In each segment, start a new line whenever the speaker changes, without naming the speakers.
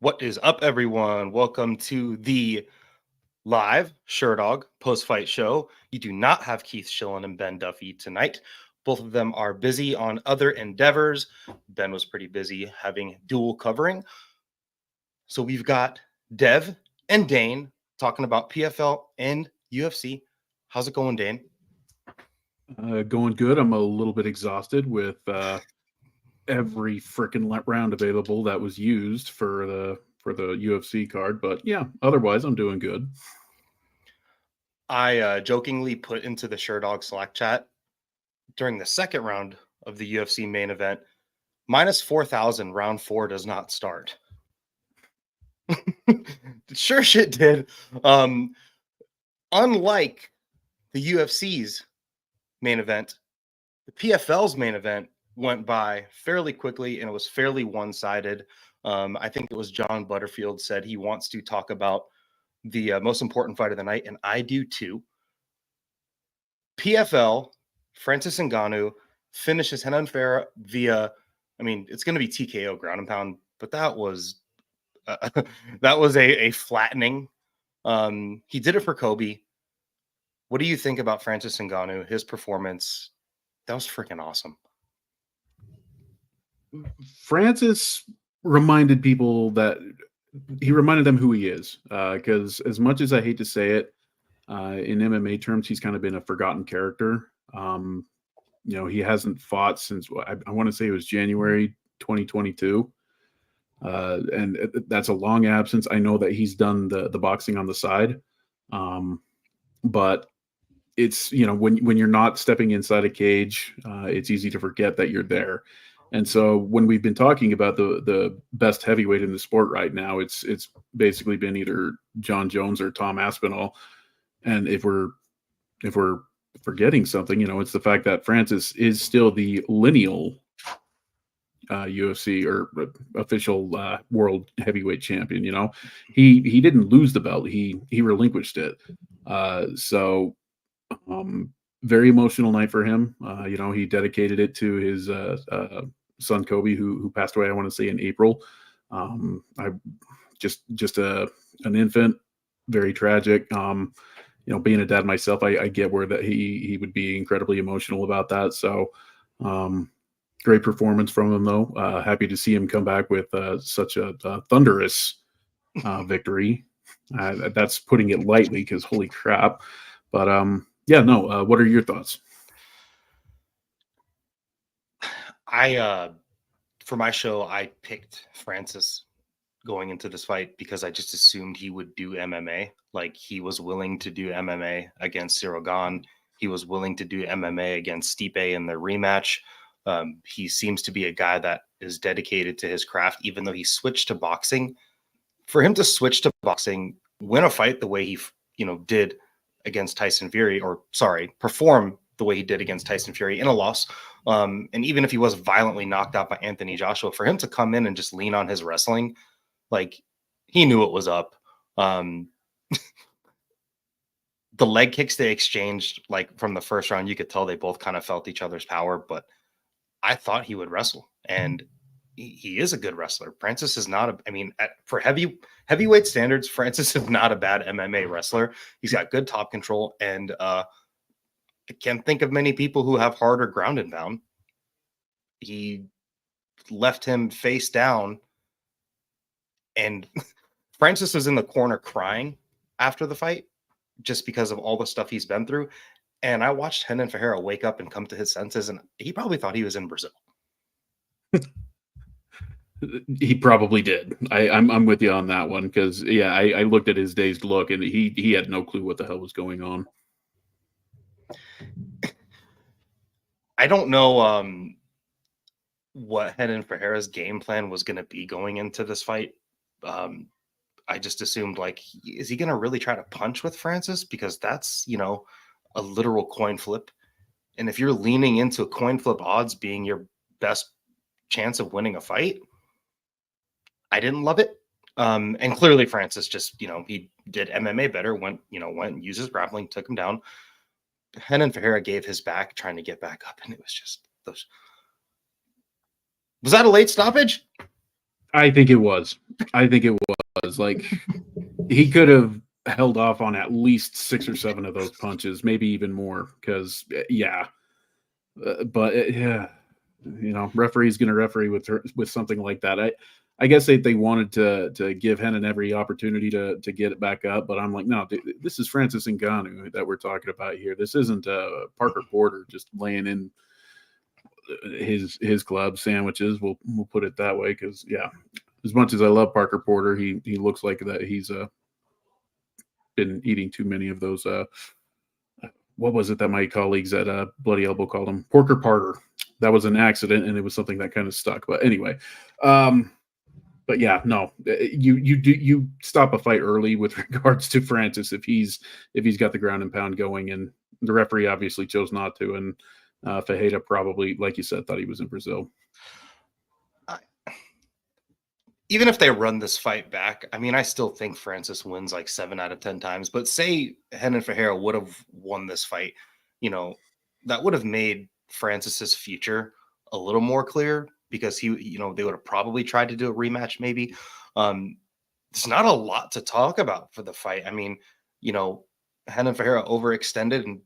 What is up, everyone? Welcome to the live Sherdog post-fight show. You do not have Keith Schillen and Ben Duffy tonight. Both of them are busy on other endeavors. Ben was pretty busy having dual covering. So we've got Dev and Dane talking about PFL and UFC. How's it going, Dane?
Going good. I'm a little bit exhausted with every freaking round available that was used for the UFC card, but yeah, otherwise I'm doing good.
I jokingly put into the Sherdog Slack chat during the second round of the UFC main event, minus 4,000, round 4 does not start. Sure shit did. Unlike the UFC's main event, the PFL's main event went by fairly quickly and it was fairly one-sided. I think it was John Butterfield said he wants to talk about the most important fight of the night, and I do too. PFL, Francis Ngannou finishes Renan Ferreira via, it's going to be TKO, ground and pound, but that was that was a flattening. He did it for Kobe. What do you think about Francis Ngannou? His performance, that was freaking awesome.
Francis reminded people that he reminded them who he is, because as much as I hate to say it, in MMA terms, he's kind of been a forgotten character. He hasn't fought since I want to say it was January 2022. And that's a long absence. I know that he's done the boxing on the side, but it's when you're not stepping inside a cage, it's easy to forget that you're there. And so when we've been talking about the best heavyweight in the sport right now, it's basically been either John Jones or Tom Aspinall. And if we're forgetting something, it's the fact that Francis is still the lineal UFC or official world heavyweight champion. He didn't lose the belt; he relinquished it. So very emotional night for him. He dedicated it to his son Kobe, who passed away, I want to say, in April. I just an infant, very tragic. Being a dad myself, I get where that he would be incredibly emotional about that. So great performance from him, though. Happy to see him come back with such a thunderous victory. That's putting it lightly, because holy crap. But what are your thoughts?
For my show, I picked Francis going into this fight because I just assumed he would do MMA. Like, he was willing to do MMA against Cyril Gane. He was willing to do MMA against Stipe in the rematch. He seems to be a guy that is dedicated to his craft, even though he switched to boxing. For him to switch to boxing, win a fight the way he, did against Tyson Fury, perform the way he did against Tyson Fury in a loss. And even if he was violently knocked out by Anthony Joshua, for him to come in and just lean on his wrestling, like, he knew it was up. The leg kicks they exchanged, like, from the first round, you could tell they both kind of felt each other's power, but I thought he would wrestle, and he is a good wrestler. Francis is not for heavyweight standards, Francis is not a bad MMA wrestler. He's got good top control, and I can't think of many people who have harder ground and pound. He left him face down, and Francis was in the corner crying after the fight just because of all the stuff he's been through. And I watched Renan Ferreira wake up and come to his senses, and he probably thought he was in Brazil.
He probably did. I'm with you on that one, because I looked at his dazed look, and he had no clue what the hell was going on.
I don't know what Renan Ferreira's game plan was going to be going into this fight. I just assumed, like, is he going to really try to punch with Francis? Because that's, a literal coin flip. And if you're leaning into coin flip odds being your best chance of winning a fight, I didn't love it. And clearly Francis just, he did MMA better, went and used his grappling, took him down. Renan Ferreira gave his back, trying to get back up, and it was just those. Was that a late stoppage?
I think it was. Like, he could have held off on at least 6 or 7 of those punches, maybe even more. Because yeah, yeah, referee's going to referee with something like that. I guess they wanted to give Hennen every opportunity to get it back up, but I'm like, no, this is Francis Ngannou that we're talking about here. This isn't Parker Porter just laying in his club sandwiches. We'll put it that way, because yeah, as much as I love Parker Porter, he looks like that he's been eating too many of those. What was it that my colleagues at Bloody Elbow called him? Porker Parter. That was an accident, and it was something that kind of stuck. But anyway, but yeah, no, you stop a fight early with regards to Francis if he's got the ground and pound going, and the referee obviously chose not to, and Fajeda probably, like you said, thought he was in Brazil.
Even if they run this fight back, I mean, I still think Francis wins like 7 out of 10 times. But say Renan Ferreira would have won this fight, that would have made Francis's future a little more clear, because they would have probably tried to do a rematch maybe. There's not a lot to talk about for the fight. I mean, Renan Ferreira overextended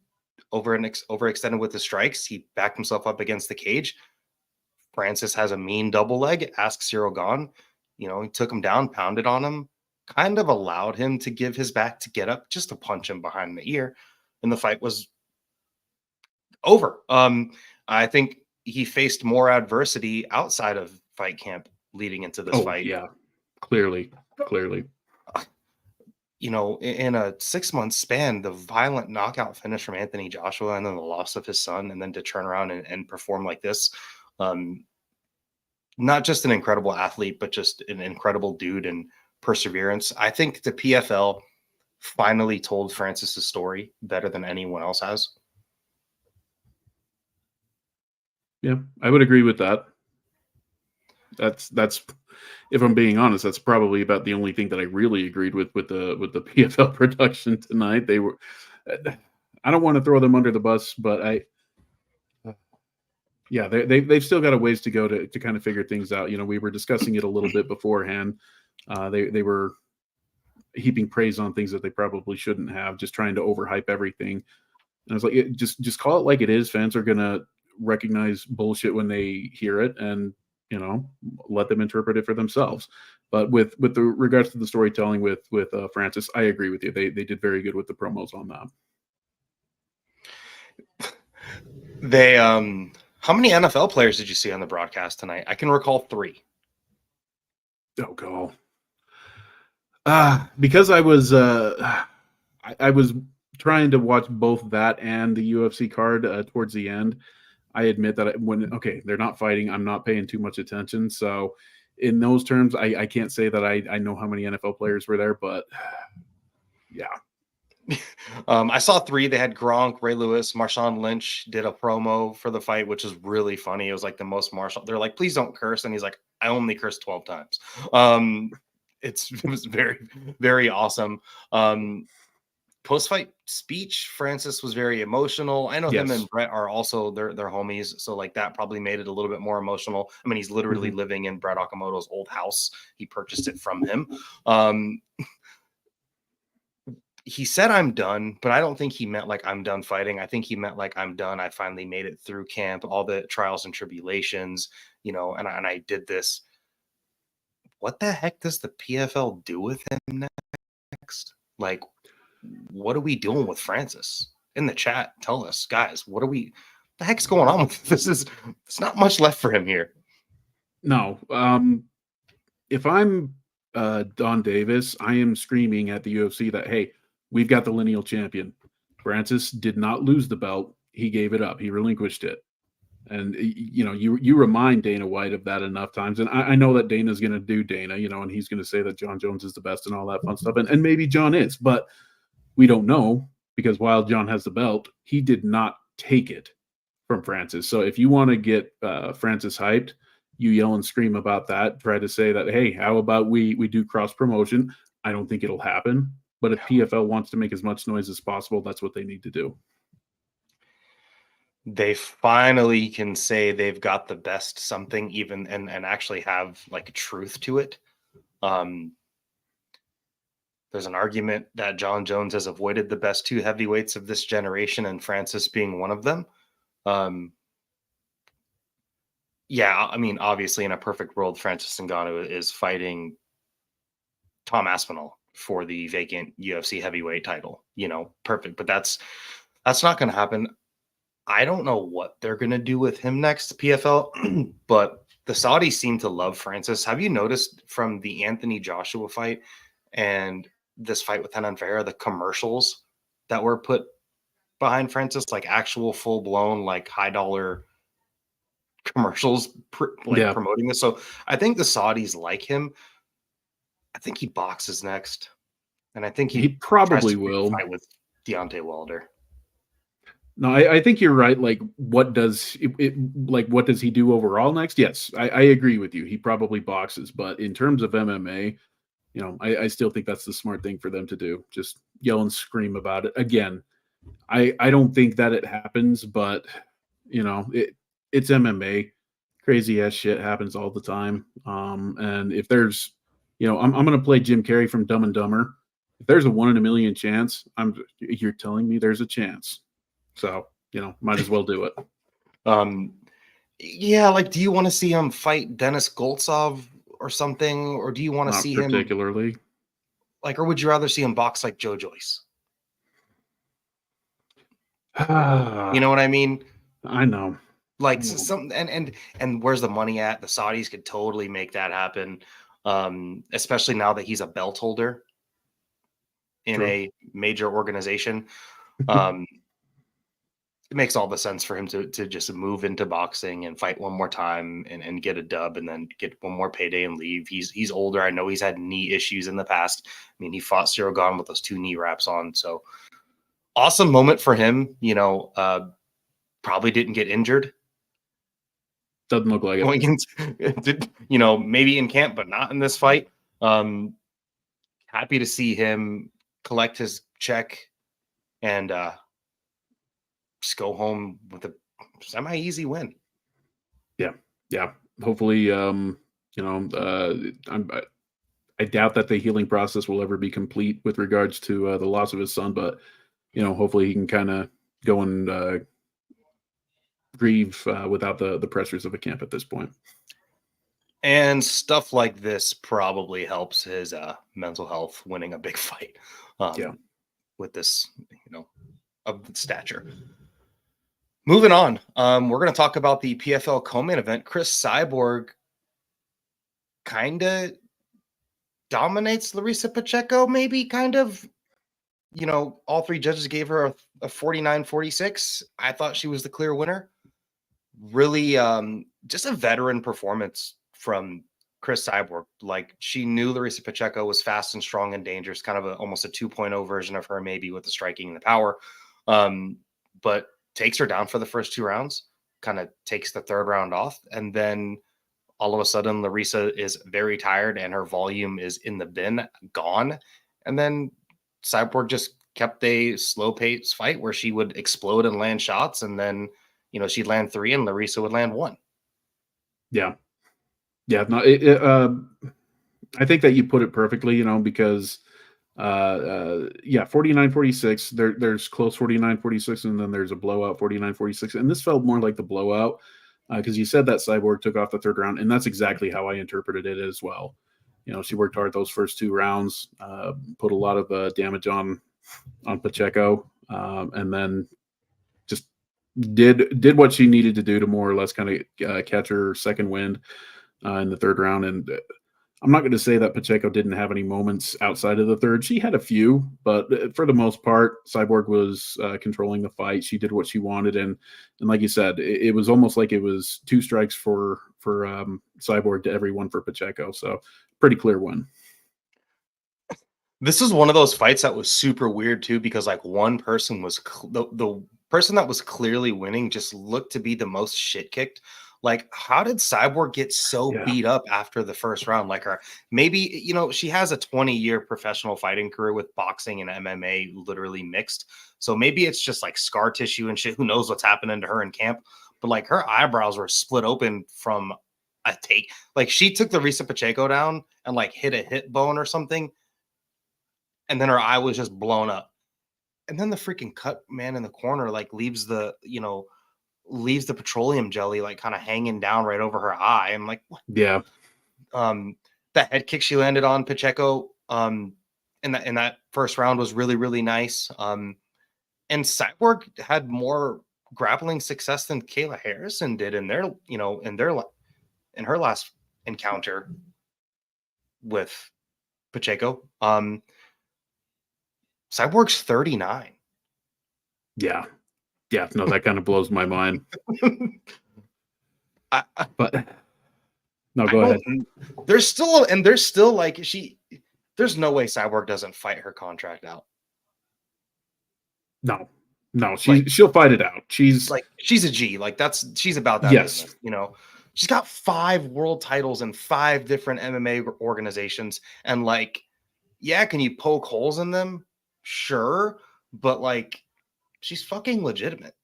with the strikes. He backed himself up against the cage. Francis has a mean double leg, asks Cyril Gane. He took him down, pounded on him, kind of allowed him to give his back to get up, just to punch him behind the ear. And the fight was over. I think he faced more adversity outside of fight camp leading into this fight.
Yeah, clearly.
In a 6-month span, the violent knockout finish from Anthony Joshua, and then the loss of his son, and then to turn around and perform like this. Not just an incredible athlete, but just an incredible dude and perseverance. I think the PFL finally told Francis's story better than anyone else has.
Yeah, I would agree with that. That's if I'm being honest, that's probably about the only thing that I really agreed with the PFL production tonight. They were, I don't want to throw them under the bus, but yeah, they've still got a ways to go to kind of figure things out. We were discussing it a little bit beforehand. They were heaping praise on things that they probably shouldn't have, just trying to overhype everything. And I was like, just call it like it is. Fans are gonna recognize bullshit when they hear it, and let them interpret it for themselves. But with the regards to the storytelling with Francis, I agree with you. They did very good with the promos on
that. They how many NFL players did you see on the broadcast tonight? I can recall 3.
Oh, go. Because I was I was trying to watch both that and the UFC card towards the end. I admit that they're not fighting, I'm not paying too much attention. So in those terms, I can't say that I know how many NFL players were there, but yeah.
I saw 3. They had Gronk, Ray Lewis, Marshawn Lynch did a promo for the fight, which was really funny. It was like the most Marshall. They're like, please don't curse. And he's like, I only cursed 12 times. It was very, very awesome. Post-fight speech, Francis was very emotional. I know him and Brett are also they're homies, so like that probably made it a little bit more emotional. I mean, he's literally living in Brett Okamoto's old house. He purchased it from him. He said, I'm done, but I don't think he meant like I'm done fighting. I think he meant like I'm done. I finally made it through camp, all the trials and tribulations, and I did this. What the heck does the PFL do with him next? Like, what are we doing with Francis? In the chat, tell us, guys, the heck's going on with this? It's not much left for him here.
No. If I'm Don Davis, I am screaming at the UFC that, hey, we've got the lineal champion. Francis did not lose the belt. He gave it up. He relinquished it. And, you remind Dana White of that enough times. And I know that Dana's going to do Dana, and he's going to say that John Jones is the best and all that fun stuff. And maybe John is, but we don't know, because while John has the belt, he did not take it from Francis. So if you want to get Francis hyped, you yell and scream about that. Try to say that, hey, how about we do cross promotion? I don't think it'll happen. But if PFL wants to make as much noise as possible, that's what they need to do.
they finally can say they've got the best something, even and actually have like truth to it. There's an argument that John Jones has avoided the best two heavyweights of this generation, and Francis being one of them. Um, yeah, I mean, obviously, in a perfect world, Francis Ngannou is fighting Tom Aspinall for the vacant UFC heavyweight title. Perfect. But that's not going to happen. I don't know what they're going to do with him next, PFL, but the Saudis seem to love Francis. Have you noticed from the Anthony Joshua fight and this fight with Henan Ferreira, the commercials that were put behind Francis, like actual full blown, like high dollar commercials,
Yeah,
promoting this? So I think the Saudis like him. I think he boxes next, and I think
he
he tries
probably
to pick a
will.
fight with Deontay Wilder.
No, I think you're right. Like, what does like what does he do overall next? Yes, I agree with you. He probably boxes, but in terms of MMA, I still think that's the smart thing for them to do. Just yell and scream about it. Again, I don't think that it happens, but it's MMA. Crazy ass shit happens all the time. And if there's, I'm gonna play Jim Carrey from Dumb and Dumber. If there's a 1 in a million chance, you're telling me there's a chance. So, might as well do it.
Um, yeah, like, do you want to see him fight Dennis Goltsov or something, or do you want to
Not
see him
particularly.
like, or would you rather see him box like Joe Joyce? You know
I
what I mean?
know.
Like some and where's the money at? The Saudis could totally make that happen, especially now that he's a belt holder in
True.
a major organization. Um, it makes all the sense for him to just move into boxing and fight one more time and get a dub and then get one more payday and leave. He's older. I know he's had knee issues in the past. I mean, he fought Cyril Gahn with those 2 knee wraps on. So awesome moment for him. Probably didn't get injured
Doesn't look like
going
it.
into, maybe in camp, but not in this fight. Happy to see him collect his check and just go home with a semi-easy win.
Yeah. Hopefully, I doubt that the healing process will ever be complete with regards to the loss of his son, but hopefully he can kind of go and grieve without the pressures of a camp at this point.
And stuff like this probably helps his mental health winning a big fight with this, of stature. Moving on, we're going to talk about the PFL co-main event. Chris Cyborg kind of dominates Larissa Pacheco, maybe kind of. All 3 judges gave her a 49-46. I thought she was the clear winner. Really, just a veteran performance from Chris Cyborg. Like, she knew Larissa Pacheco was fast and strong and dangerous, kind of almost a 2.0 version of her, maybe with the striking and the power. But takes her down for the first 2 rounds, kind of takes the 3rd round off. And then all of a sudden, Larissa is very tired and her volume is in the bin, gone. And then Cyborg just kept a slow pace fight where she would explode and land shots. And then, she'd land 3 and Larissa would land 1.
Yeah. No, I think that you put it perfectly, because 49-46, there's close 49-46, and then there's a blowout 49-46, and this felt more like the blowout because you said that Cyborg took off the 3rd round, and that's exactly how I interpreted it as well. She worked hard those first 2 rounds, put a lot of damage on Pacheco, and then just did what she needed to do to more or less kind of catch her second wind in the 3rd round. And I'm not going to say that Pacheco didn't have any moments outside of the 3rd. She had a few, but for the most part, Cyborg was controlling the fight. She did what she wanted, and like you said, it was almost like it was 2 strikes for Cyborg to every 1 for Pacheco. So pretty clear win.
This is one of those fights that was super weird too, because like one person was the person that was clearly winning just looked to be the most shit kicked. Like, how did Cyborg get so
Yeah.
beat up after the first round? Like, her maybe, you know, she has a 20-year professional fighting career with boxing and MMA literally mixed. So maybe it's just like scar tissue and shit. Who knows what's happening to her in camp? But like her eyebrows were split open from a take. Like she took the Risa Pacheco down and like hit a hip bone or something, and then her eye was just blown up. And then the freaking cut man in the corner like leaves the, you know, leaves the petroleum jelly like kind of hanging down right over her eye. I'm like, what?
Yeah.
That head kick she landed on Pacheco in that first round was really, really nice. And Cyborg had more grappling success than Kayla Harrison did in their, you know, in her last encounter with Pacheco. Cyborg's 39.
Yeah. Yeah. No, that kind of blows my mind. But no, go ahead.
There's still like there's no way Cyborg doesn't fight her contract out.
No, she'll fight it out. She's
a G. Like she's about that
yes.
business, you know. She's got 5 world titles in 5 different MMA organizations, and like, yeah, can you poke holes in them? Sure, but like, she's fucking legitimate.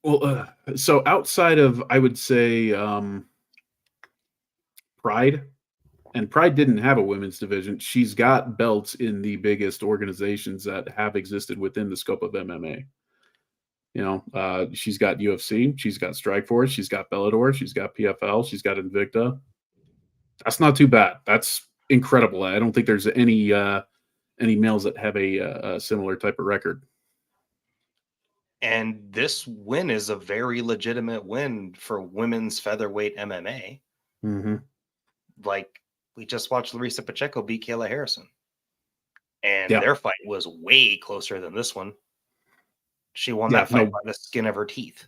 Well, so outside of, I would say, Pride, and Pride didn't have a women's division. She's got belts in the biggest organizations that have existed within the scope of MMA. You know, she's got UFC, she's got Strikeforce, she's got Bellator, she's got PFL, she's got Invicta. That's not too bad. That's incredible. I don't think there's any males that have a similar type of record.
And this win is a very legitimate win for women's featherweight MMA.
Mm-hmm.
Like, we just watched Larissa Pacheco beat Kayla Harrison, and their fight was way closer than this one. She won that fight by the skin of her teeth.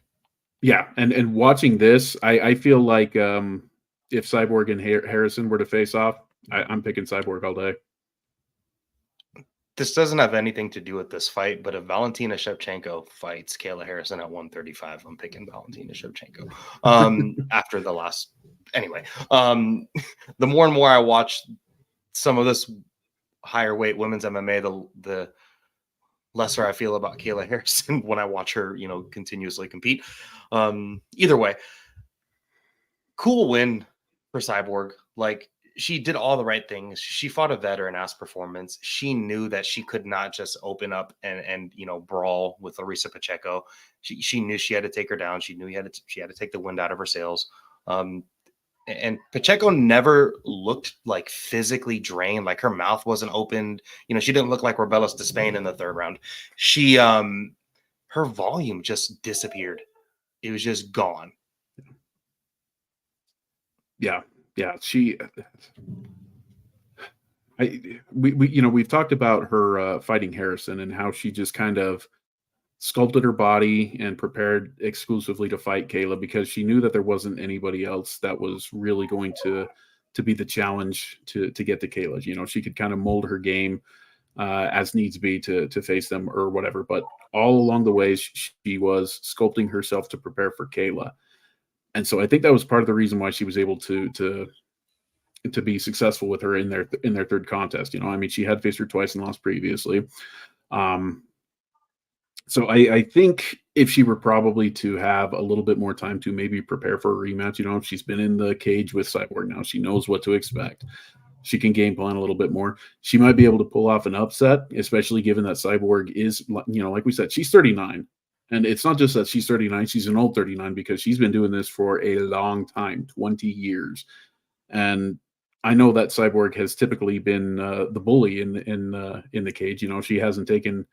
Yeah, and watching this, I feel like if Cyborg and Harrison were to face off, I'm picking Cyborg all day.
This doesn't have anything to do with this fight, but if Valentina Shevchenko fights Kayla Harrison at 135, I'm picking Valentina Shevchenko. After the last, anyway, the more and more I watch some of this higher weight women's MMA, the lesser I feel about Kayla Harrison when I watch her, you know, continuously compete. Either way, cool win for Cyborg. Like, she did all the right things. She fought a veteran-ass performance. She knew that she could not just open up and you know, brawl with Larissa Pacheco. She knew she had to take her down. She knew she had to take the wind out of her sails. And Pacheco never looked like physically drained. Like, her mouth wasn't opened. You know, she didn't look like Rebellis Despain in the third round. She her volume just disappeared. It was just gone.
Yeah. We've talked about her fighting Harrison and how she just kind of sculpted her body and prepared exclusively to fight Kayla because she knew that there wasn't anybody else that was really going to be the challenge to get to Kayla. You know, she could kind of mold her game as needs be to face them or whatever. But all along the way, she was sculpting herself to prepare for Kayla. And so I think that was part of the reason why she was able to be successful with her in their third contest. You know, I mean, she had faced her twice and lost previously. So I think if she were probably to have a little bit more time to maybe prepare for a rematch, you know, if she's been in the cage with Cyborg now, she knows what to expect. She can game plan a little bit more. She might be able to pull off an upset, especially given that Cyborg is, you know, like we said, she's 39. And it's not just that she's 39, she's an old 39 because she's been doing this for a long time, 20 years. And I know that Cyborg has typically been the bully in the cage. You know, she hasn't taken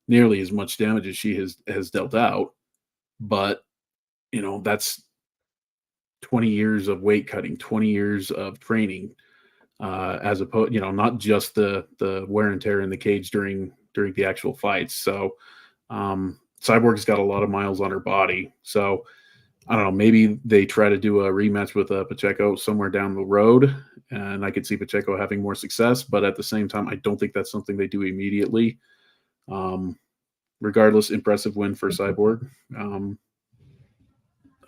nearly as much damage as she has dealt out. But, you know, that's 20 years of weight cutting, 20 years of training, as opposed, you know, not just the wear and tear in the cage during the actual fights. So, Cyborg's got a lot of miles on her body. So I don't know, maybe they try to do a rematch with Pacheco somewhere down the road, and I could see Pacheco having more success. But at the same time, I don't think that's something they do immediately. Regardless, impressive win for Cyborg.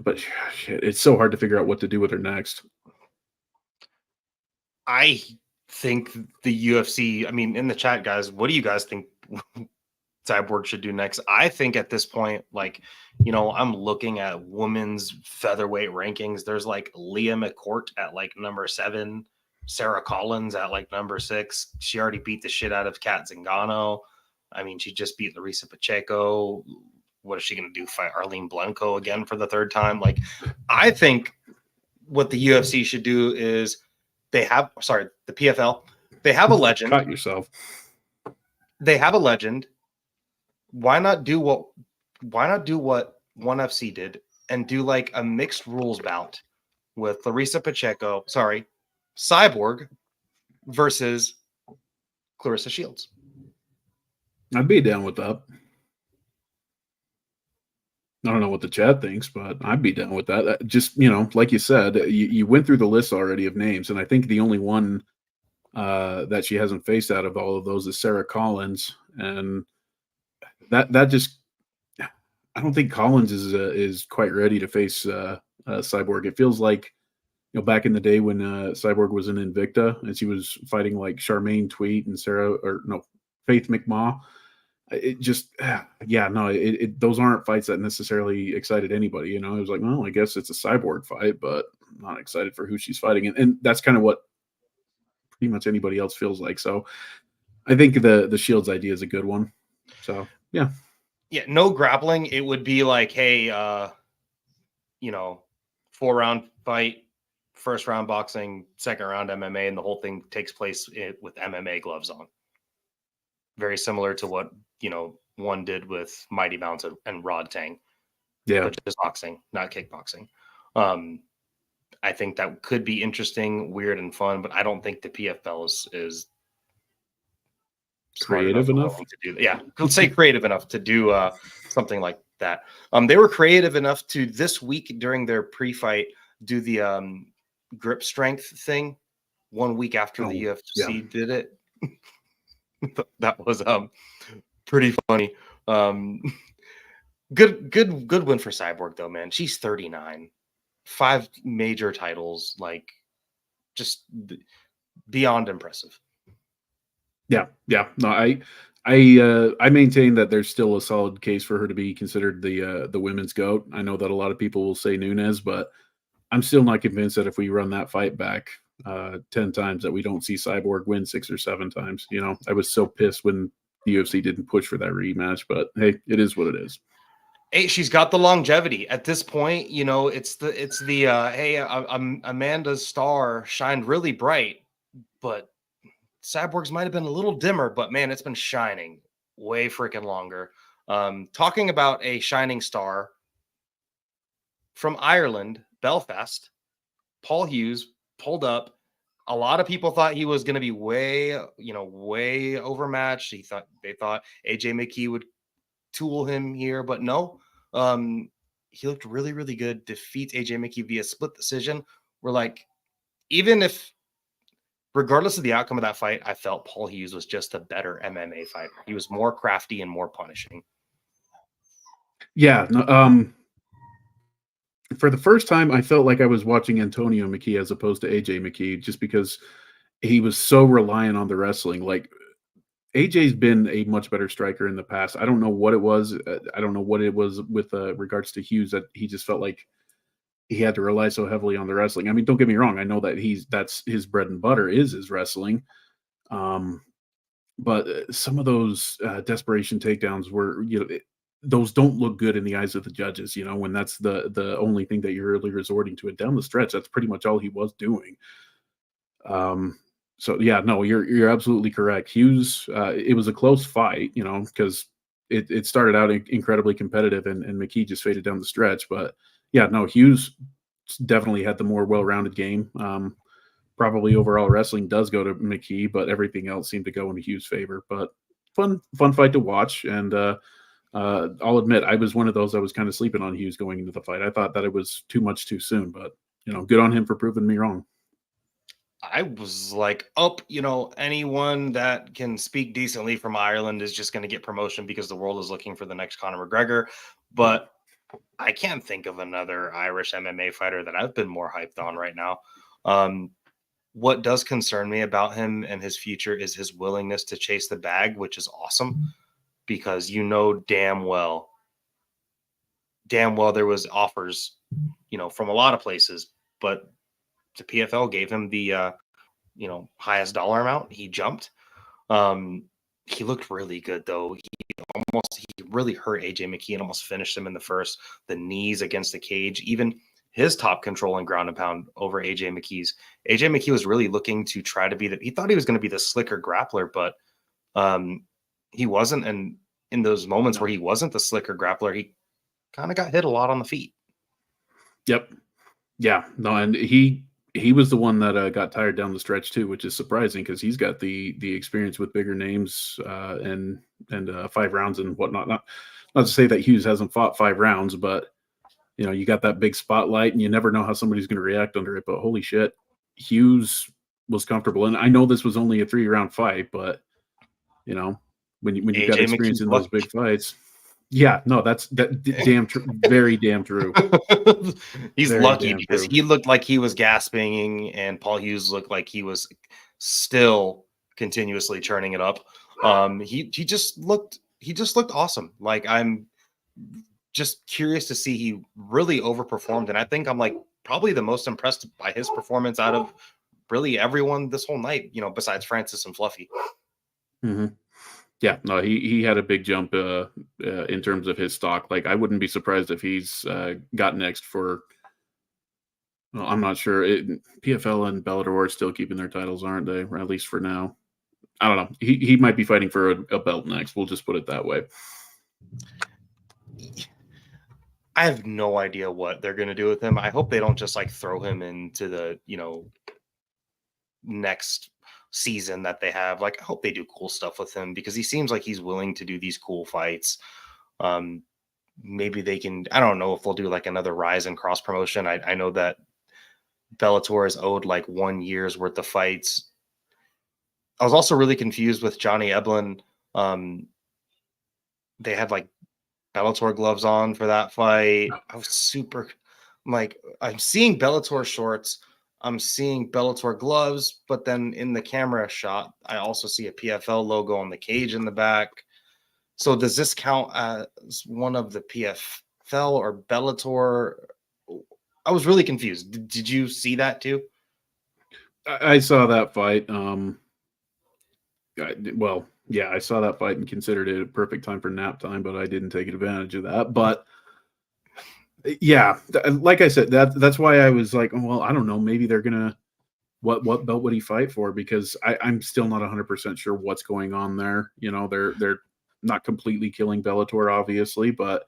But shit, it's so hard to figure out what to do with her next.
I think the UFC, I mean, in the chat, guys, what do you guys think Cyborg should do next? I think at this point, like, I'm looking at women's featherweight rankings. There's like Leah McCourt at like number 7, Sarah Collins at like number 6. She already beat the shit out of Kat Zingano. I mean, she just beat Larissa Pacheco. What is she going to do? Fight Arlene Blanco again for the 3rd time? Like, I think what the UFC should do is the PFL, they have a legend.
Cut yourself.
They have a legend. Why not do what ONE FC did and do like a mixed rules bout with Cyborg versus Clarissa Shields?
I'd be down with that. I don't know what the chat thinks, but I'd be down with that. Just, like you said, you went through the list already of names, and I think the only one that she hasn't faced out of all of those is Sarah Collins, and that just, I don't think Collins is quite ready to face Cyborg. It feels like, back in the day when Cyborg was in Invicta and she was fighting like Charmaine Tweet and Faith McMaw. It just, those aren't fights that necessarily excited anybody. It was like, well, I guess it's a Cyborg fight, but I'm not excited for who she's fighting. And that's kind of what pretty much anybody else feels like. So I think the Shields idea is a good one. So, yeah.
Yeah, no grappling. It would be like, hey, 4-round fight, 1st round boxing, 2nd round MMA, and the whole thing takes place with MMA gloves on. Very similar to what, ONE did with Mighty Mouse and Rod Tang.
Yeah.
But just boxing, not kickboxing. I think that could be interesting, weird, and fun, but I don't think the PFL is
creative enough
to do that. Yeah, let's say creative enough to do something like that. They were creative enough to this week during their pre-fight do the grip strength thing 1 week after the UFC did it. That was pretty funny. Good win for Cyborg though, man. She's 39, 5 major titles, like just beyond impressive.
Yeah. No, I maintain that there's still a solid case for her to be considered the women's GOAT. I know that a lot of people will say Nunes, but I'm still not convinced that if we run that fight back 10 times that we don't see Cyborg win 6 or 7 times. I was so pissed when the UFC didn't push for that rematch, but hey, it is what it is.
Hey, she's got the longevity at this point. It's the hey, Amanda's star shined really bright, but Cyborg's might have been a little dimmer, but man, it's been shining way freaking longer. Talking about a shining star from Ireland, Belfast, Paul Hughes pulled up. A lot of people thought he was going to be way overmatched. They thought AJ McKee would tool him here, but no. He looked really, really good. Defeats AJ McKee via split decision. We're like, regardless of the outcome of that fight, I felt Paul Hughes was just a better MMA fighter. He was more crafty and more punishing.
Yeah. For the first time, I felt like I was watching Antonio McKee as opposed to AJ McKee, just because he was so reliant on the wrestling. Like, AJ's been a much better striker in the past. I don't know what it was. I don't know what it was with regards to Hughes that he just felt like he had to rely so heavily on the wrestling. I mean, don't get me wrong. I know that that's his bread and butter is his wrestling. But some of those desperation takedowns were, those don't look good in the eyes of the judges, when that's the only thing that you're really resorting to. It down the stretch, that's pretty much all he was doing. So yeah, no, you're absolutely correct. Hughes, it was a close fight, because it started out incredibly competitive and McKee just faded down the stretch. But yeah, no, Hughes definitely had the more well-rounded game. Probably overall wrestling does go to McKee, but everything else seemed to go in Hughes' favor. But fun fight to watch. And I'll admit, I was one of those that was kind of sleeping on Hughes going into the fight. I thought that it was too much too soon, but good on him for proving me wrong.
I was like, anyone that can speak decently from Ireland is just going to get promotion because the world is looking for the next Conor McGregor. But I can't think of another Irish MMA fighter that I've been more hyped on right now. What does concern me about him and his future is his willingness to chase the bag, which is awesome because damn well there was offers, from a lot of places, but the PFL gave him the highest dollar amount. He jumped. He looked really good though. He really hurt AJ McKee and almost finished him in the first. The knees against the cage, even his top control and ground and pound over AJ McKee's. AJ McKee was really looking to try to he thought he was going to be the slicker grappler, but he wasn't. And in those moments where he wasn't the slicker grappler, he kind of got hit a lot on the feet.
Yep. Yeah. No, and he was the one that got tired down the stretch too, which is surprising because he's got the experience with bigger names and 5 rounds and whatnot. Not to say that Hughes hasn't fought 5 rounds, but you got that big spotlight and you never know how somebody's going to react under it. But holy shit, Hughes was comfortable. And I know this was only a 3-round fight, but when you've got experience in those big fights. Yeah, no, that's damn true. Very damn true.
He's very lucky because he looked like he was gasping, and Paul Hughes looked like he was still continuously churning it up. He just looked awesome. Like, I'm just curious to see. He really overperformed, and I think I'm like probably the most impressed by his performance out of really everyone this whole night. Besides Francis and Fluffy.
Mm-hmm. Yeah, no, he had a big jump in terms of his stock. Like, I wouldn't be surprised if he's got next for. Well, I'm not sure. PFL and Bellator are still keeping their titles, aren't they? Or at least for now. I don't know. He might be fighting for a belt next. We'll just put it that way.
I have no idea what they're going to do with him. I hope they don't just like throw him into the next season that they have. Like, I hope they do cool stuff with him because he seems like he's willing to do these cool fights. Maybe they can, I don't know if they'll do like another rise and cross promotion. I know that Bellator is owed like 1 year's worth of fights. I was also really confused with Johnny Eblen. They had like Bellator gloves on for that fight. I was I'm seeing Bellator shorts. I'm seeing Bellator gloves, but then in the camera shot, I also see a PFL logo on the cage in the back. So does this count as one of the PFL or Bellator? I was really confused. Did you see that too?
I saw that fight. Yeah, I saw that fight and considered it a perfect time for nap time, but I didn't take advantage of that. But yeah, like I said, that's why I was like, oh, well, I don't know, maybe they're gonna what belt would he fight for? Because I'm still not 100% sure what's going on there. They're not completely killing Bellator, obviously, but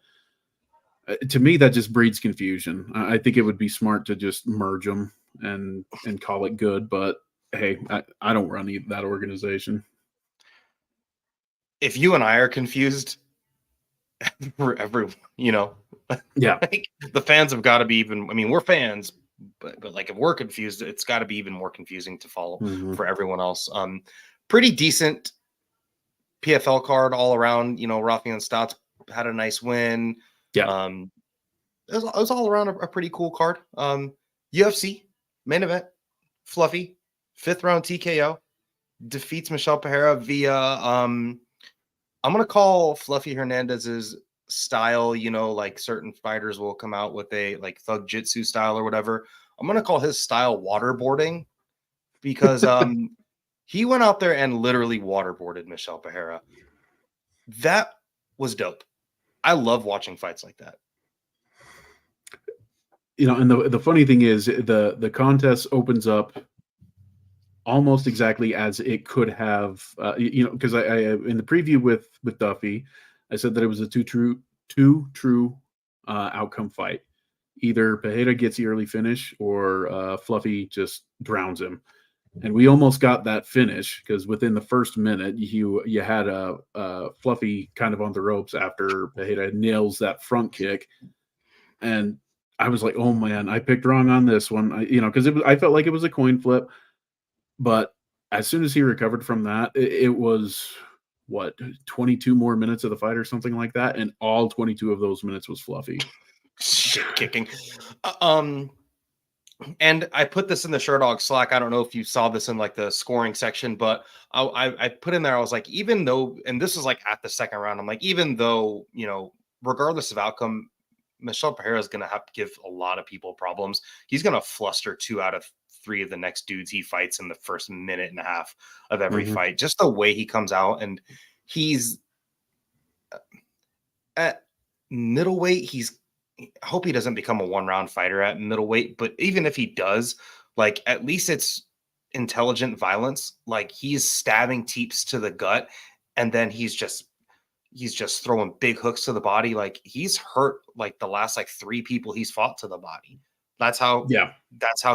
to me that just breeds confusion. I think it would be smart to just merge them and call it good. But hey, I don't run that organization.
If you and I are confused, for everyone,
yeah,
like, the fans have got to be even. I mean, we're fans, but like if we're confused, it's got to be even more confusing to follow for everyone else. Pretty decent PFL card all around. Rafi and Stotts had a nice win.
Yeah,
it was all around a pretty cool card. UFC main event, Fluffy 5th round TKO defeats Michelle Pereira via I'm going to call Fluffy Hernandez's style, like certain fighters will come out with a like thug jitsu style or whatever. I'm going to call his style waterboarding because he went out there and literally waterboarded Michelle Pereira. That was dope. I love watching fights like that.
And the funny thing is the contest opens up almost exactly as it could have, because I in the preview with Duffy, I said that it was a two true outcome fight. Either Pereira gets the early finish or Fluffy just drowns him. And we almost got that finish because within the first minute, you had a Fluffy kind of on the ropes after Pereira nails that front kick. And I was like, oh man, I picked wrong on this one. Because I felt like it was a coin flip. But as soon as he recovered from that, it was 22 more minutes of the fight or something like that, and all 22 of those minutes was Fluffy.
shit kicking. Um, and I put this in the Sherdog Slack. I don't know if you saw this in like the scoring section, but I put in there, I was like, even though, and this was like at the second round, I'm like, even though, regardless of outcome, Michel Pereira is going to have to give a lot of people problems. He's going to fluster 2 out of 3 of the next dudes he fights in the first minute and a half of every fight. Just the way he comes out, and he's at middleweight. I hope he doesn't become a 1-round fighter at middleweight, but even if he does, like, at least it's intelligent violence. Like, he's stabbing teeps to the gut, and then he's just throwing big hooks to the body. Like, he's hurt like the last like 3 people he's fought to the body. That's how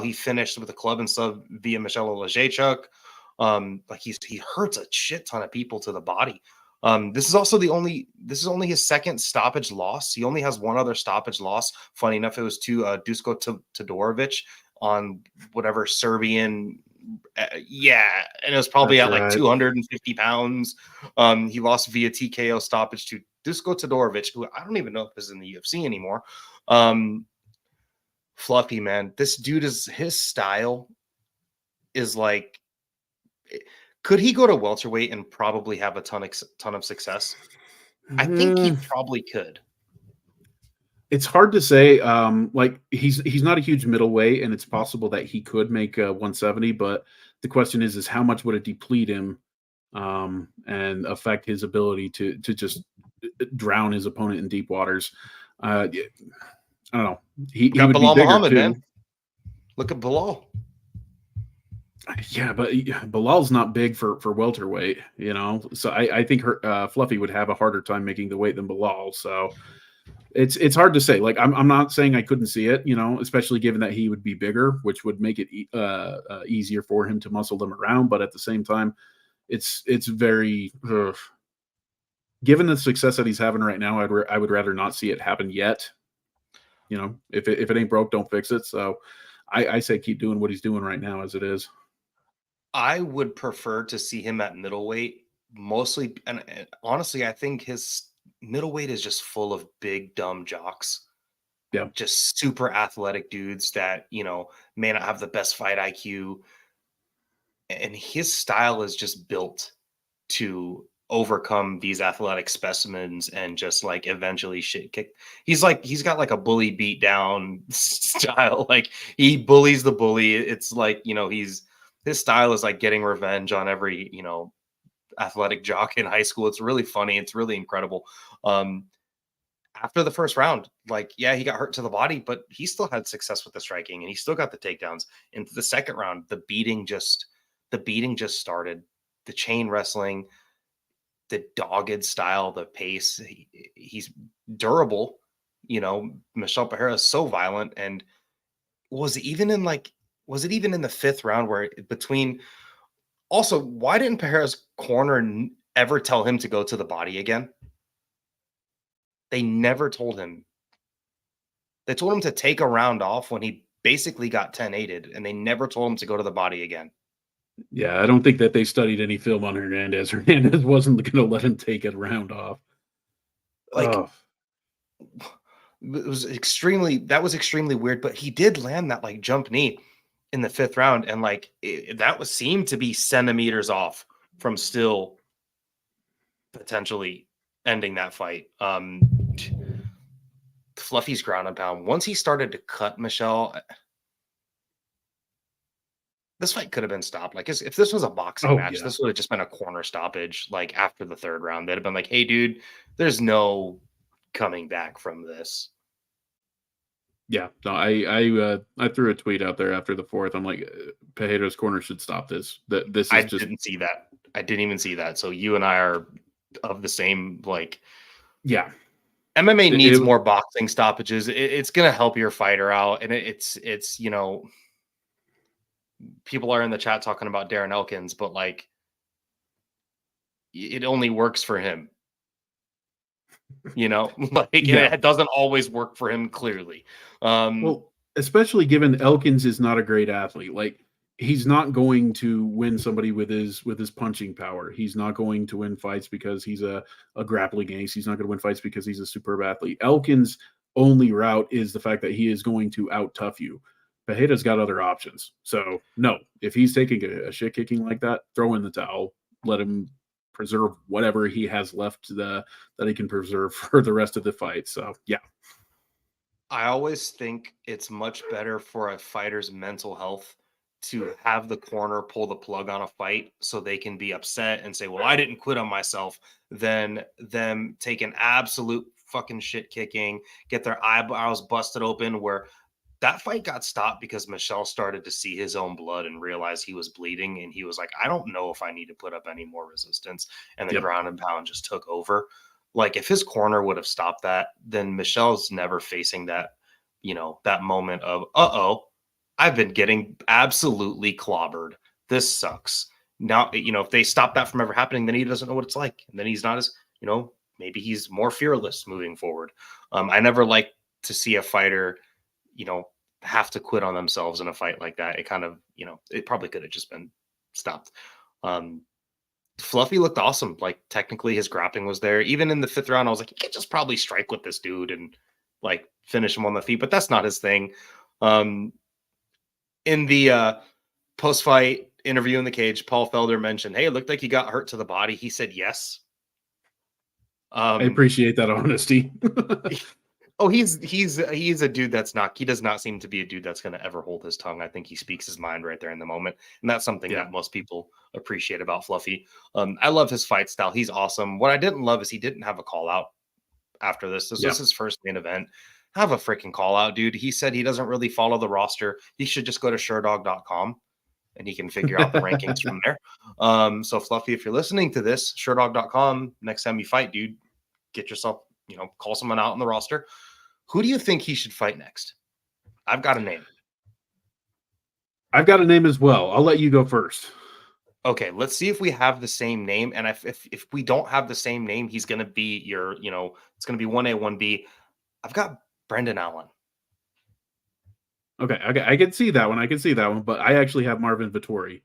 he finished with the club and sub via Michel Olajaychuk. Like, he hurts a shit ton of people to the body. This is only his second stoppage loss. He only has 1 other stoppage loss. Funny enough, it was to Dusko Todorovic on whatever Serbian. And it was probably at like 250 pounds. He lost via TKO stoppage to Dusko Todorovic, who I don't even know if is in the UFC anymore. Fluffy, man. This dude his style is like, could he go to welterweight and probably have a ton of success? I think he probably could.
It's hard to say. Like, he's not a huge middleweight, and it's possible that he could make 170. But the question is how much would it deplete him and affect his ability to just drown his opponent in deep waters? I don't know. He would
Bilal
be bigger
Muhammad,
too.
man. Look at Bilal.
Yeah, but Bilal's not big for welterweight, So I think Fluffy would have a harder time making the weight than Bilal. So it's hard to say. Like, I'm not saying I couldn't see it, especially given that he would be bigger, which would make it easier for him to muscle them around. But at the same time, it's very given the success that he's having right now. I would rather not see it happen yet. If it ain't broke, don't fix it. So I say keep doing what he's doing right now as it is.
I would prefer to see him at middleweight mostly. And honestly, I think his middleweight is just full of big, dumb jocks.
Yeah.
Just super athletic dudes that, may not have the best fight IQ. And his style is just built to overcome these athletic specimens and just like eventually shit kick. He's got like a bully beat down style. Like, he bullies the bully. It's like, his style is like getting revenge on every, athletic jock in high school. It's really funny. It's really incredible. After the first round, like, yeah, he got hurt to the body, but he still had success with the striking and he still got the takedowns. Into the second round, the beating just started. The chain wrestling, the dogged style, the pace. He's durable. Michel Pereira is so violent. And was it even in the 5th round where between, also, why didn't Pereira's corner ever tell him to go to the body again? They never told him. They told him to take a round off when he basically got 10-8'd, and they never told him to go to the body again.
Yeah, I don't think that they studied any film on Hernandez. Hernandez wasn't going to let him take a round off.
Like, that was extremely weird, but he did land that like jump knee in the 5th round, and like that seemed to be centimeters off from still potentially ending that fight. Fluffy's ground and pound, once he started to cut Michel, this fight could have been stopped. Like, if this was a boxing match, this would have just been a corner stoppage. Like, after the 3rd round, they'd have been like, hey dude, there's no coming back from this.
Yeah, no, I threw a tweet out there after the 4th. I'm like, Pereira's corner should stop this.
Didn't see that. I didn't even see that. So you and I are of the same, like,
yeah.
MMA needs more boxing stoppages. It's going to help your fighter out. And it's, people are in the chat talking about Darren Elkins, but like, it only works for him. It doesn't always work for him, clearly.
Well, especially given Elkins is not a great athlete. Like, he's not going to win somebody with his punching power. He's not going to win fights because he's a grappling ace. He's not going to win fights because he's a superb athlete. Elkins only route is the fact that he is going to out tough you. Pereira's got other options. So no, if he's taking a shit kicking like that, throw in the towel. Let him preserve whatever he has left that he can preserve for the rest of the fight. So yeah,
I always think it's much better for a fighter's mental health to have the corner pull the plug on a fight so they can be upset and say, well, I didn't quit on myself, than them take an absolute fucking shit kicking, get their eyebrows busted open. Where that fight got stopped because Michelle started to see his own blood and realize he was bleeding. And he was like, I don't know if I need to put up any more resistance. And the
yep,
ground and pound just took over. Like, if his corner would have stopped that, then Michelle's never facing that, that moment of, uh-oh, I've been getting absolutely clobbered. This sucks. Now, if they stop that from ever happening, then he doesn't know what it's like. And then he's not as, maybe he's more fearless moving forward. I never like to see a fighter, you know, have to quit on themselves in a fight like that. It kind of, it probably could have just been stopped. Um, Fluffy looked awesome. Like, technically his grappling was there. Even in the fifth round, I was like, you could just probably strike with this dude and like finish him on the feet, but that's not his thing. Um, in the post-fight interview in the cage, Paul Felder mentioned, hey, it looked like he got hurt to the body. He said yes.
I
Um,
appreciate that honesty.
Oh, he's a dude that's not. He does not seem to be a dude that's going to ever hold his tongue. I think he speaks his mind right there in the moment, and that's something
Yeah,
that most people appreciate about Fluffy. I love his fight style. He's awesome. What I didn't love is he didn't have a call out after this. This
yeah.
was his first main event. Have a freaking call out, dude. He said he doesn't really follow the roster. He should just go to Sherdog.com and he can figure out the rankings from there. So Fluffy, if you're listening to this, Sherdog.com, next time you fight, dude, get yourself, call someone out on the roster. Who do you think he should fight next? I've got a name.
I've got a name as well. I'll let you go first.
Okay, let's see if we have the same name. And if we don't have the same name, he's going to be your, it's going to be 1A, 1B. I've got Brendan Allen.
Okay, I can see that one. I can see that one, but I actually have Marvin Vettori.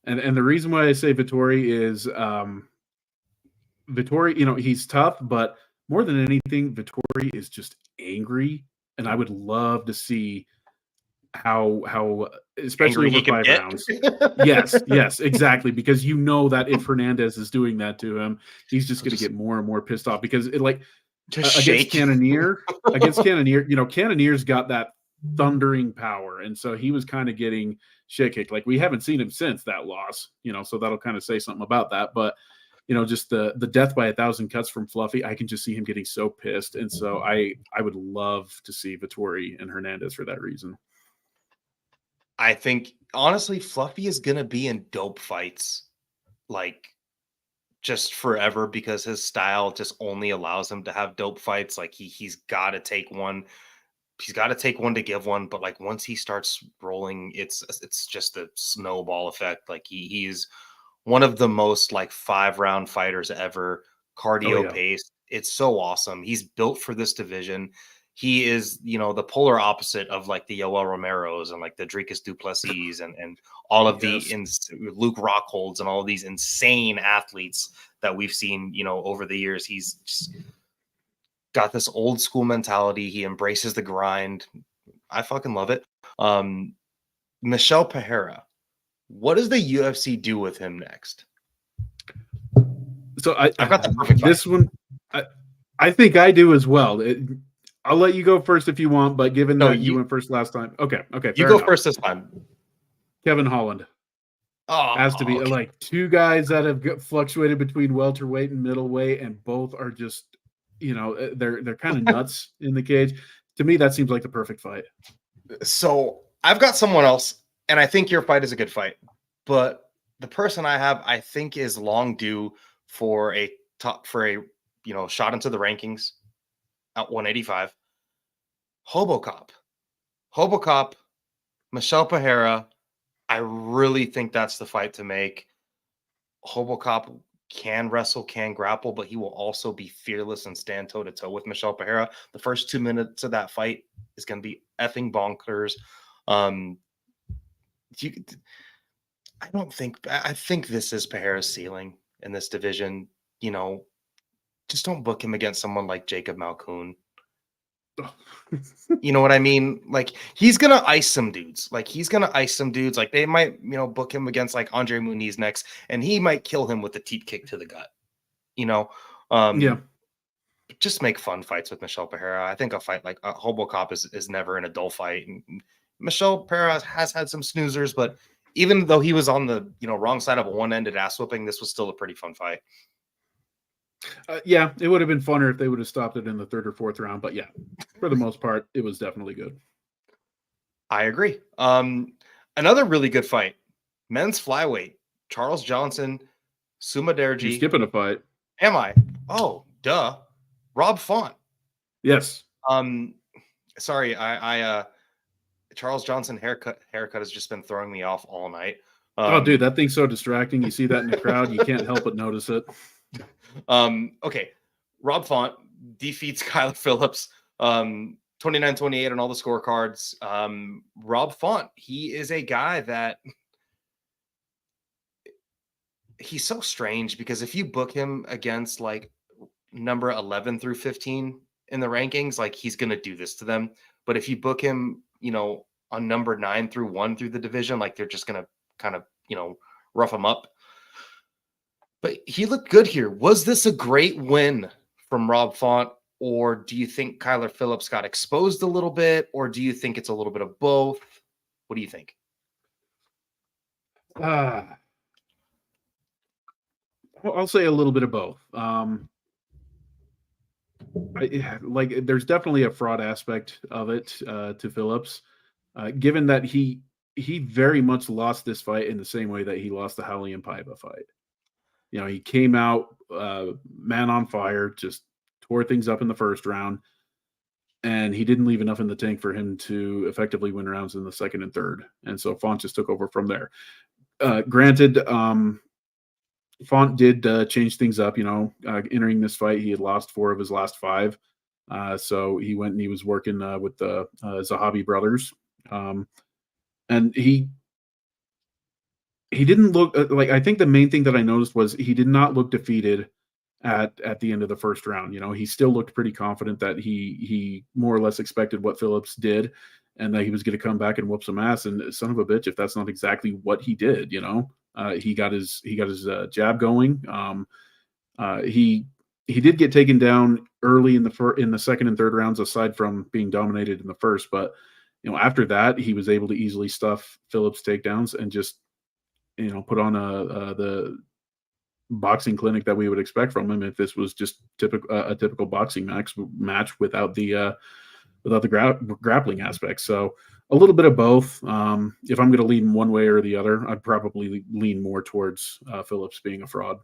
And the reason why I say Vettori is Vettori, he's tough, but more than anything, Vettori is just angry. And I would love to see how especially
Angry
over
he can
5
get.
rounds. Yes, exactly. Because you know that if Hernandez is doing that to him, he's just going to get more and more pissed off because it
Just
against
shake.
Cannonier, Cannonier's got that thundering power, and so he was kind of getting shit kicked. Like, we haven't seen him since that loss, so that'll kind of say something about that. But just the death by 1,000 cuts from Fluffy, I can just see him getting so pissed, and so I would love to see Vettori and Hernandez for that reason.
I think, honestly, Fluffy is going to be in dope fights, like, just forever, because his style just only allows him to have dope fights. Like, he's got to take one. He's got to take one to give one, but like once he starts rolling, it's just a snowball effect. Like, he's one of the most like 5-round fighters ever,
Oh
cardio
yeah,
paced. It's so awesome. He's built for this division. He is, the polar opposite of like the Yoel Romeros and like the Dricus Duplessis and all of the
yes.
Luke Rockholds and all of these insane athletes that we've seen, over the years. He's just got this old school mentality. He embraces the grind. I fucking love it. Michelle Pereira, what does the UFC do with him next?
So
I've got the perfect fight.
this one, I think I do as well. I'll let you go first if you want, but given
No,
that you went first last time, okay,
you
fair
go
enough.
first this time.
Kevin Holland
Oh,
has to be
okay.
like two guys that have fluctuated between welterweight and middleweight, and both are just, they're kind of nuts in the cage. To me, that seems like the perfect fight.
So I've got someone else, and I think your fight is a good fight. But the person I have, I think, is long due for a shot into the rankings at 185. Hobocop, Michelle Pereira. I really think that's the fight to make. Hobocop can wrestle, can grapple, but he will also be fearless and stand toe to toe with Michelle Pereira. The first 2 minutes of that fight is going to be effing bonkers. Um, you, I think this is Pereira's ceiling in this division. Just don't book him against someone like Jacob Malkoon. You know what I mean? Like he's gonna ice some dudes. Like he's gonna ice some dudes. Like they might, book him against like Andre Muniz next, and he might kill him with a teep kick to the gut. You know,
Yeah.
just make fun fights with Michelle Pereira. I think a fight like a Hobo Cop is never in a dull fight. And Michelle Pereira has had some snoozers, but even though he was on the wrong side of a one-ended ass whooping, this was still a pretty fun fight.
Yeah, it would have been funner if they would have stopped it in the third or fourth round. But yeah, for the most part, it was definitely good.
I agree. Another really good fight, men's flyweight, Charles Johnson,
You're
Sumaderji.
skipping a fight.
Am I? Oh, duh. Rob Font.
Yes.
Sorry, I Charles Johnson haircut has just been throwing me off all night.
Oh, dude, that thing's so distracting. You see that in the crowd, you can't help but notice it.
Okay. Rob Font defeats Kyler Phillips 29-28 on all the scorecards. Rob Font, he is a guy that he's so strange because if you book him against like number 11 through 15 in the rankings, like he's going to do this to them. But if you book him, on number 9 through 1 through the division, like they're just going to kind of, rough him up. But he looked good here. Was this a great win from Rob Font, or do you think Kyler Phillips got exposed a little bit, or do you think it's a little bit of both? What do you think?
I'll say a little bit of both. There's definitely a fraud aspect of it to Phillips, given that he very much lost this fight in the same way that he lost the Raulian Paiva fight. He came out man on fire, just tore things up in the first round, and he didn't leave enough in the tank for him to effectively win rounds in the second and third. And so Font just took over from there. Granted, Font did change things up. Entering this fight, he had lost 4 of his last 5. So he went and he was working with the Zahabi brothers. And he didn't look like, I think the main thing that I noticed was he did not look defeated at the end of the first round. He still looked pretty confident that he more or less expected what Phillips did and that he was going to come back and whoop some ass. And son of a bitch, if that's not exactly what he did, he got his jab going. He did get taken down early in the second and third rounds, aside from being dominated in the first. But after that, he was able to easily stuff Phillips' takedowns and just put on the boxing clinic that we would expect from him if this was just a typical boxing match without the grappling aspect. So a little bit of both. If I'm going to lean one way or the other, I'd probably lean more towards Phillips being a fraud.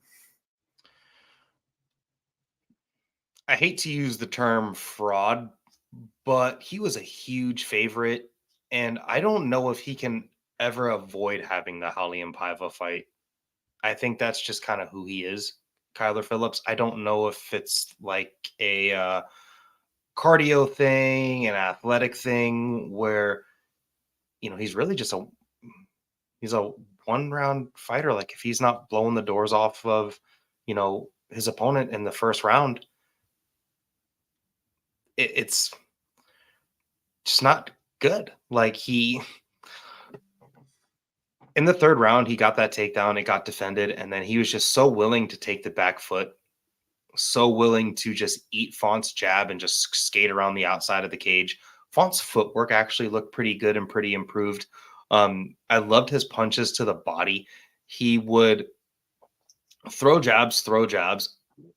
I hate to use the term fraud, but he was a huge favorite, and I don't know if he can ever avoid having the Raulian Paiva fight. I think that's just kind of who he is, Kyler Phillips. I don't know if it's like a cardio thing, an athletic thing, where he's really just he's a one-round fighter. Like if he's not blowing the doors off of his opponent in the first round, it's just not good. Like in the third round, he got that takedown, it got defended, and then he was just so willing to take the back foot, so willing to just eat Font's jab and just skate around the outside of the cage. Font's footwork actually looked pretty good and pretty improved. I loved his punches to the body. He would throw jabs,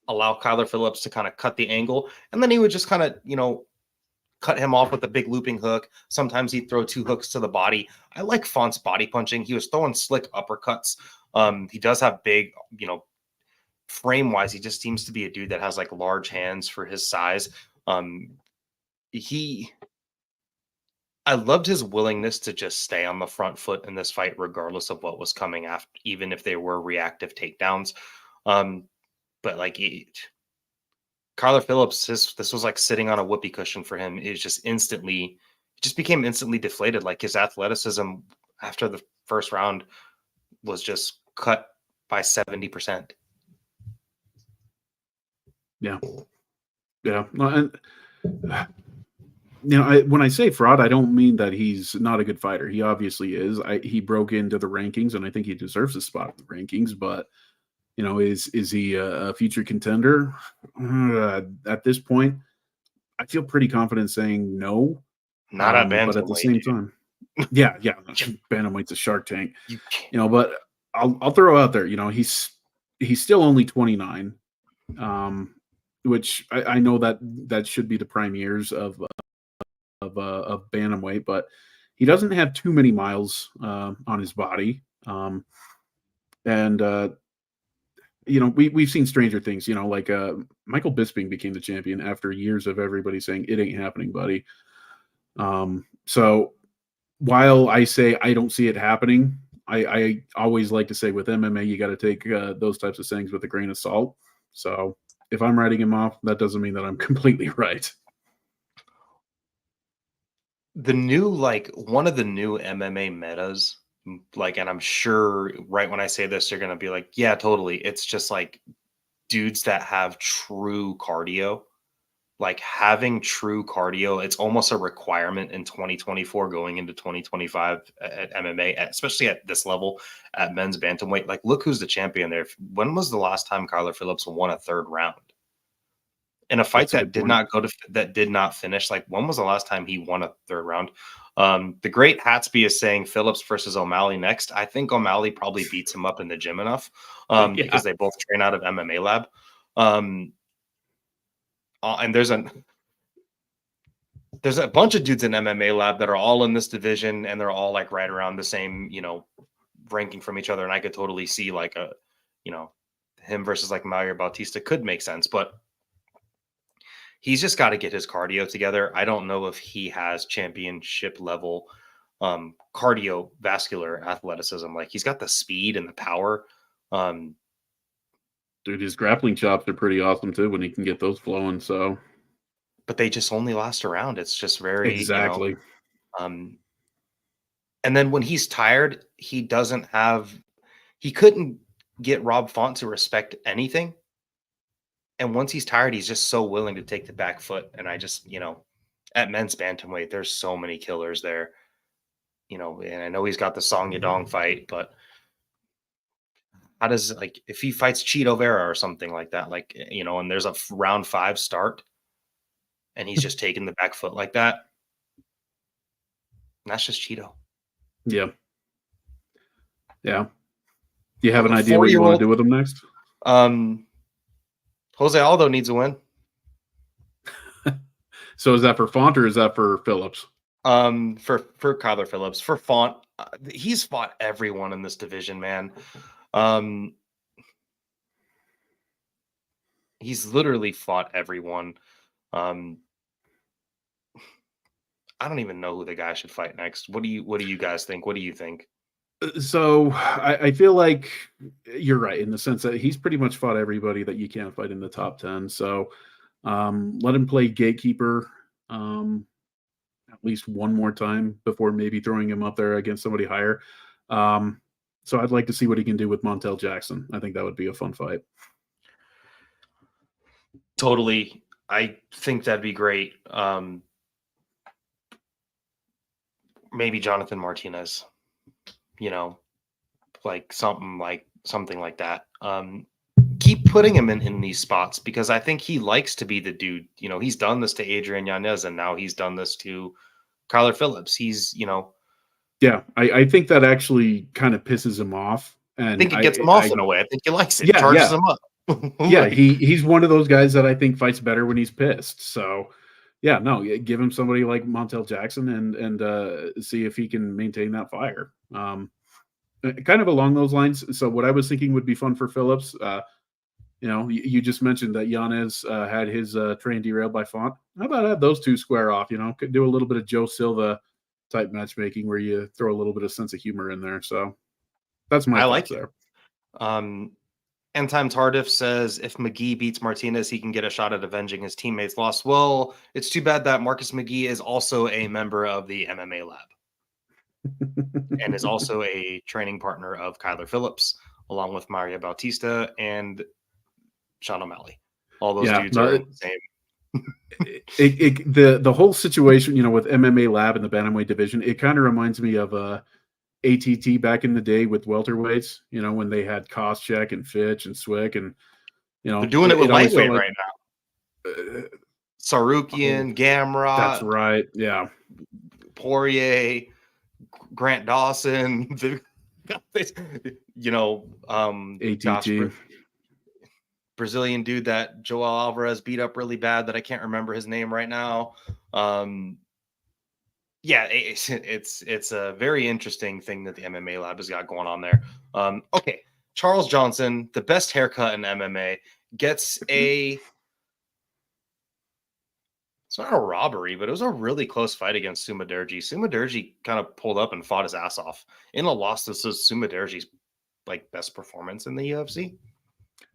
allow Kyler Phillips to kind of cut the angle, and then he would just kind of, cut him off with a big looping hook. Sometimes he'd throw 2 hooks to the body. I like Font's body punching. He was throwing slick uppercuts. He does have big, frame wise, he just seems to be a dude that has like large hands for his size. I loved his willingness to just stay on the front foot in this fight, regardless of what was coming after, even if they were reactive takedowns. But like Kyler Phillips, this was like sitting on a whoopee cushion for him. It just became instantly deflated. Like his athleticism after the first round was just cut by 70%.
Yeah. No, and when I say fraud, I don't mean that he's not a good fighter. He obviously is. He broke into the rankings, and I think he deserves a spot in the rankings. But is he a future contender? At this point, I feel pretty confident saying no.
Not at
But at the
bantamweight,
same
dude.
time, yeah, bantamweight's a Shark Tank.
You can't.
But I'll throw out there. He's still only 29, which I know that should be the prime years of bantamweight, but he doesn't have too many miles on his body, and we've seen stranger things. Like Michael Bisping became the champion after years of everybody saying it ain't happening, buddy. So while I say I don't see it happening, I always like to say with MMA you got to take those types of things with a grain of salt. So if I'm writing him off, that doesn't mean that I'm completely right.
The new, one of the new MMA metas, and I'm sure right when I say this, you're gonna be like, yeah, totally. It's just like dudes that have true cardio. Like having true cardio, it's almost a requirement in 2024 going into 2025 at MMA, especially at this level at men's bantamweight. Like, look who's the champion there. When was the last time Kyler Phillips won a third round in a fight
That's a
that
good point.
did not finish? Like, when was the last time he won a third round? The great Hatsby is saying Phillips versus O'Malley next. I think O'Malley probably beats him up in the gym enough
Yeah.
because they both train out of MMA Lab. And there's a bunch of dudes in MMA Lab that are all in this division, and they're all like right around the same, ranking from each other. And I could totally see him versus like Mario Bautista could make sense, but he's just got to get his cardio together. I don't know if he has championship level cardiovascular athleticism. Like, he's got the speed and the power.
Dude, his grappling chops are pretty awesome too when he can get those flowing. So,
but they just only last around. It's just very,
exactly.
And then when he's tired, he couldn't get Rob Font to respect anything. And once he's tired, he's just so willing to take the back foot. And I just, at men's bantamweight, there's so many killers there, and I know he's got the Song Yadong fight, but how does, if he fights Cheeto Vera or something like that, and there's a round 5 start and he's just taking the back foot like that, that's just Cheeto.
Yeah. Do you have an idea what you want to do with him next?
Jose Aldo needs a win.
So is that for Font or is that for Phillips?
For Kyler Phillips. For Font, he's fought everyone in this division, man. He's literally fought everyone. I don't even know who the guy should fight next. What do you guys think? What do you think?
So I feel like you're right in the sense that he's pretty much fought everybody that you can't fight in the top 10. So let him play gatekeeper at least one more time before maybe throwing him up there against somebody higher. So I'd like to see what he can do with Montel Jackson. I think that would be a fun fight.
Totally. I think that'd be great. Maybe Jonathan Martinez, something like that. Keep putting him in these spots because I think he likes to be the dude. He's done this to Adrian Yanez, and now he's done this to Kyler Phillips. He's,
Yeah, I think that actually kind of pisses him off. And
I think it gets him off in a way. I think he likes it.
Yeah,
charges him up.
Yeah, he's one of those guys that I think fights better when he's pissed. So, yeah, no, give him somebody like Montel Jackson and see if he can maintain that fire. Kind of along those lines. So, what I was thinking would be fun for Phillips. You just mentioned that Yanez had his train derailed by Font. How about have those two square off? Could do a little bit of Joe Silva type matchmaking where you throw a little bit of sense of humor in there. So, that's my thoughts there.
End Time Tardif says if McGee beats Martinez, he can get a shot at avenging his teammates' loss. Well, it's too bad that Marcus McGee is also a member of the MMA Lab and is also a training partner of Kyler Phillips, along with Mario Bautista and Sean O'Malley. All those dudes are in the same
The whole situation, with MMA Lab and the bantamweight division, it kind of reminds me of ATT back in the day with welterweights. When they had Koscheck and Fitch and Swick, and
They're doing it with
it always felt
lightweight
like
right now.
uh, oh,
Sarukian,
that's
Gamrot,
right, yeah,
Poirier, Grant Dawson. Gosh,
ATT.
Brazilian dude that Joel Alvarez beat up really bad that I can't remember his name right now. Yeah, it's a very interesting thing that the MMA Lab has got going on there. Okay, Charles Johnson, the best haircut in MMA, gets a. It's not a robbery, but it was a really close fight against Sumaderji. Sumaderji kind of pulled up and fought his ass off in a loss. This is Sumaderji's best performance in the UFC.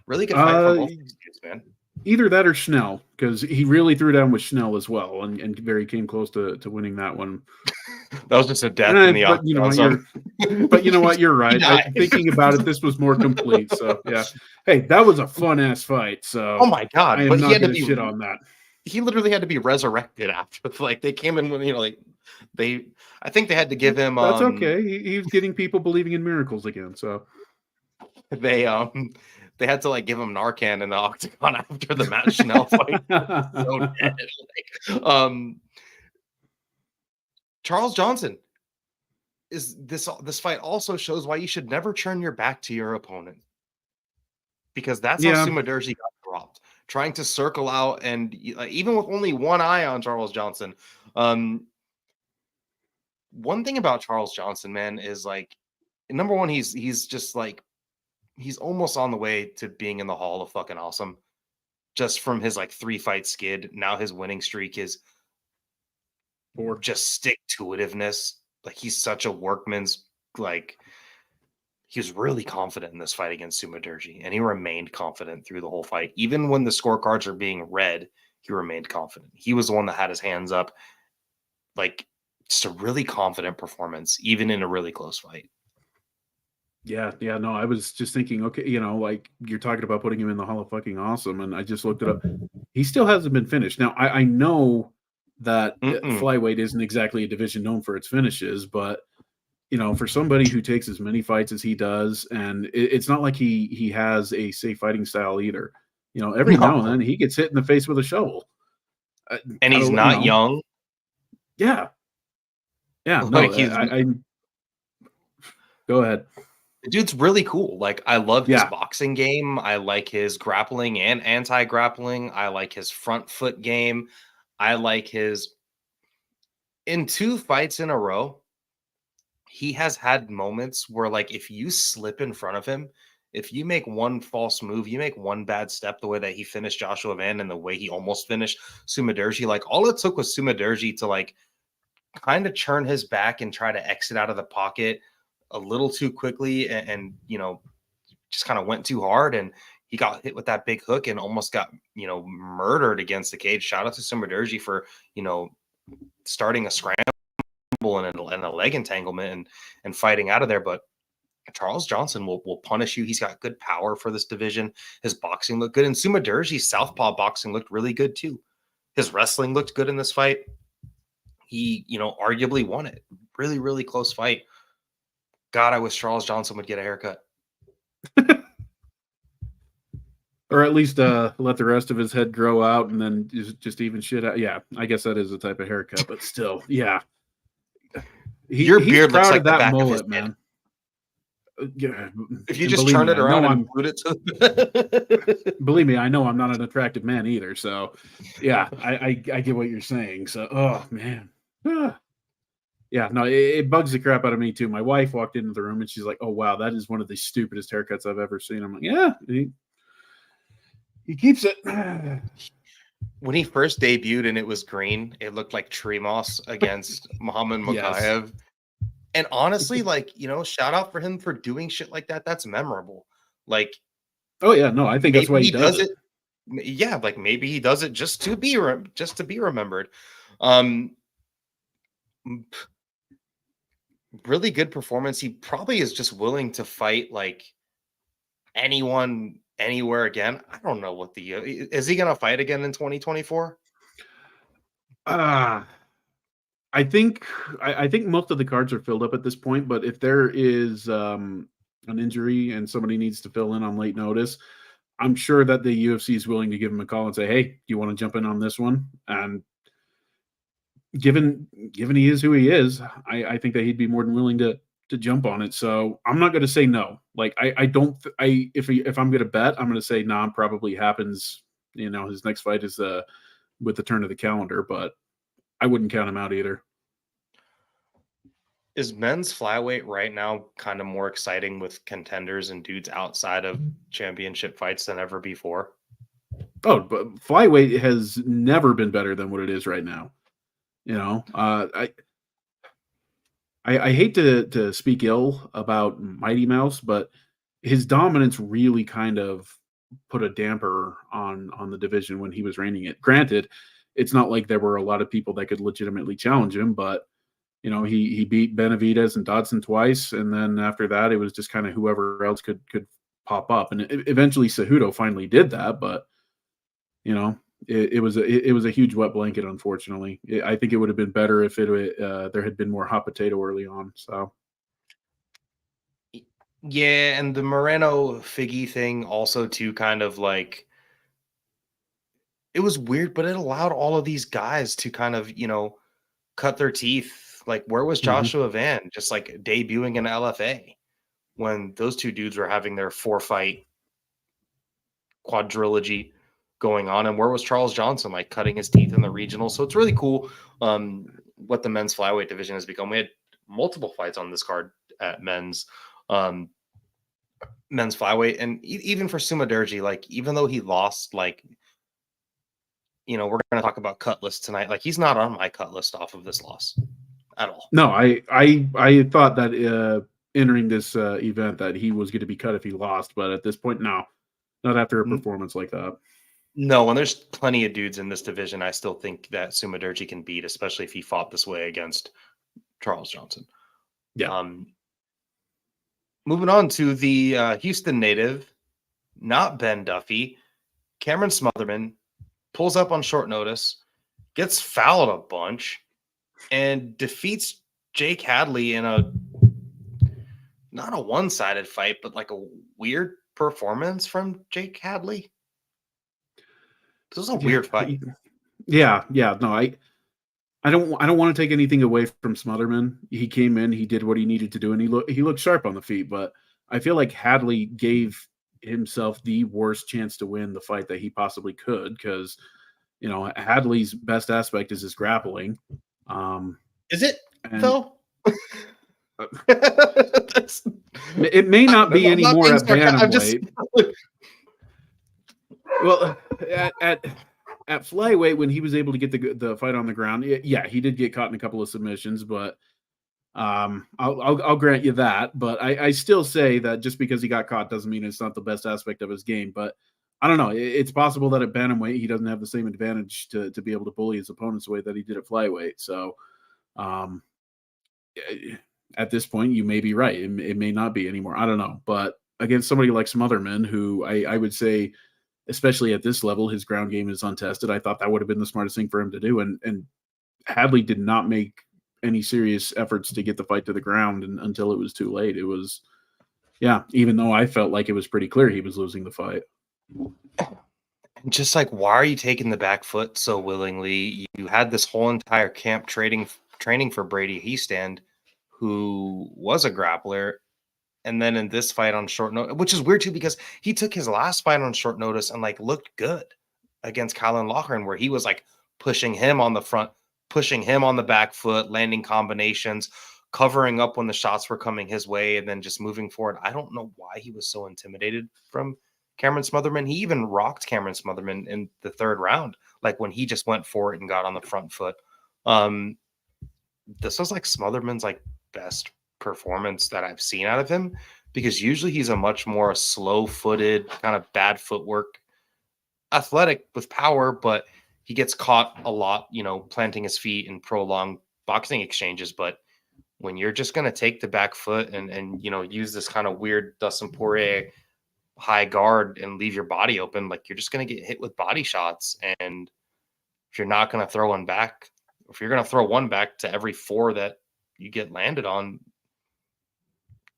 Really good fight from both these dudes, man.
Either that or Schnell, because he really threw down with Schnell as well, and very came close to winning that one.
That was just a death in the
but you know what, you're right. Thinking about it, this was more complete. So yeah, hey, that was a fun ass fight. So
oh my god,
I am
but
not
he had
going
to
to shit on that.
He literally had to be resurrected after. They came in when I think they had to give him.
That's okay. He's getting people believing in miracles again. So
they had to give him Narcan in the octagon after the Matt Schnell fight. So dead. Charles Johnson is this fight also shows why you should never turn your back to your opponent, because that's how Sumaderji got dropped, trying to circle out, and even with only one eye on Charles Johnson. One thing about Charles Johnson, man, is number one, he's just he's almost on the way to being in the Hall of fucking awesome, just from his 3-fight skid. Now his winning streak is just stick to itiveness. He's such a workman's he was really confident in this fight against Sumaderji, and he remained confident through the whole fight. Even when the scorecards are being read, he remained confident. He was the one that had his hands up. Just a really confident performance, even in a really close fight.
Yeah, no, I was just thinking, okay, you're talking about putting him in the Hall of fucking awesome, and I just looked it up. He still hasn't been finished. Now, I know that flyweight isn't exactly a division known for its finishes, but for somebody who takes as many fights as he does, and it's not like he has a safe fighting style either. Every now and then he gets hit in the face with a shovel.
And he's not young.
Yeah. Yeah. No, I go ahead.
The dude's really cool. I love his boxing game. I like his grappling and anti-grappling. I like his front foot game. I like his... In 2 fights in a row, he has had moments where, if you slip in front of him, if you make one false move, you make one bad step, the way that he finished Joshua Van and the way he almost finished Sumaderji, all it took was Sumaderji to, kind of churn his back and try to exit out of the pocket a little too quickly, and just kind of went too hard, and he got hit with that big hook and almost got murdered against the cage. Shout out to Sumaderji for starting a scramble and a leg entanglement and fighting out of there. But Charles Johnson will punish you. He's got good power for this division. His boxing looked good, and Sumaderji's southpaw boxing looked really good too. His wrestling looked good in this fight. He arguably won it. Really, really close fight. God, I wish Charles Johnson would get a haircut.
Or at least let the rest of his head grow out and then just even shit out. Yeah, I guess that is a type of haircut, but still, yeah.
Your beard looks like
that
the back
mullet,
of his
man.
Yeah, if you just turn it around and glued it to...
Believe me, I know I'm not an attractive man either. So, yeah, I get what you're saying. So, oh man. Yeah, no, it bugs the crap out of me too. My wife walked into the room and she's like, "Oh wow, that is one of the stupidest haircuts I've ever seen." I'm like, "Yeah, he keeps it."
When he first debuted and it was green, it looked like tree moss against Muhammad Mokaev. Yes. And honestly, shout out for him for doing shit like that. That's memorable.
Oh yeah, no, I think that's why he does it.
Yeah, maybe he does it just to be remembered. Really good performance. He probably is just willing to fight anyone anywhere again. I don't know what is he gonna fight again in 2024?
Uh, I think most of the cards are filled up at this point, but if there is an injury and somebody needs to fill in on late notice, I'm sure that the UFC is willing to give him a call and say, "Hey, do you want to jump in on this one?" And given he is who he is, I think that he'd be more than willing to jump on it. So I'm not going to say no. Like I don't if I'm going to bet, I'm going to say nah. Probably happens. His next fight is with the turn of the calendar, but I wouldn't count him out either.
Is men's flyweight right now kind of more exciting with contenders and dudes outside of championship fights than ever before?
Oh, but flyweight has never been better than what it is right now. I hate to speak ill about Mighty Mouse, but his dominance really kind of put a damper on the division when he was reigning it. Granted, it's not like there were a lot of people that could legitimately challenge him, but he beat Benavidez and Dodson twice, and then after that, it was just kind of whoever else could pop up, and eventually Cejudo finally did that, but you know, it was a huge wet blanket. Unfortunately, I think it would have been better if there had been more hot potato early on. So
Yeah, and the Moreno Figgy thing also too kind of like it was weird, but it allowed all of these guys to kind of, cut their teeth. Like where was
mhm.
Joshua Van just like debuting in LFA when those two dudes were having their four fight quadrilogy going on, and where was Charles Johnson like cutting his teeth in the regional? So it's really cool what the men's flyweight division has become. We had multiple fights on this card at um men's flyweight, and even for Sumaderji, like even though he lost, like we're gonna talk about cut list tonight. Like he's not on my cut list off of this loss at all.
No, I thought that entering this event that he was going to be cut if he lost, but at this point, no, not after a performance like that.
No, and there's plenty of dudes in this division I still think that Sumaderji can beat, especially if he fought this way against Charles Johnson.
Yeah,
Um, Moving on to the Houston native, not Ben Duffy, Cameron Smotherman pulls up on short notice, gets fouled a bunch, and defeats Jake Hadley in a not a one-sided fight, but like a weird performance from Jake Hadley. This was a
yeah,
weird fight.
yeah. No, I don't want to take anything away from Smotherman. He came in, he did what he needed to do, and he looked sharp on the feet. But I feel like Hadley gave himself the worst chance to win the fight that he possibly could because Hadley's best aspect is his grappling. Um,
Is it
and
though?
uh,
That's,
it may not be
I'm not
anymore
being
at
sarcastic. I'm just
bantamweight. Well, at flyweight when he was able to get the fight on the ground, yeah, he did get caught in a couple of submissions, but I'll grant you that. But I still say that just because he got caught doesn't mean it's not the best aspect of his game. But I don't know. It's possible that at bantamweight he doesn't have the same advantage to be able to bully his opponents the way that he did at flyweight. So um, at this point, you may be right. It may not be anymore. I don't know. But against somebody like Smotherman, who I would say, especially at this level, his ground game is untested. I thought that would have been the smartest thing for him to do. And Hadley did not make any serious efforts to get the fight to the ground until it was too late. It was, yeah, even though I felt like it was pretty clear he was losing the fight.
just like, why are you taking the back foot so willingly? You had this whole entire camp training for Brady Heastand, who was a grappler, and then in this fight on short notice, which is weird too, because he took his last fight on short notice and like looked good against Colin Loughran, where he was like pushing him on the front, pushing him on the back foot, landing combinations, covering up when the shots were coming his way, and then just moving forward. I don't know why he was so intimidated from Cameron Smotherman. He even rocked Cameron Smotherman in the third round, like when he just went for it and got on the front foot. Um, this was like Smotherman's like best performance that I've seen out of him, because usually he's a much more slow-footed, kind of bad footwork, athletic with power, but he gets caught a lot, planting his feet in prolonged boxing exchanges. But when you're just going to take the back foot and use this kind of weird Dustin Poirier high guard and leave your body open, like you're just going to get hit with body shots. And if you're not going to throw one back, if you're going to throw one back to every 4 that you get landed on,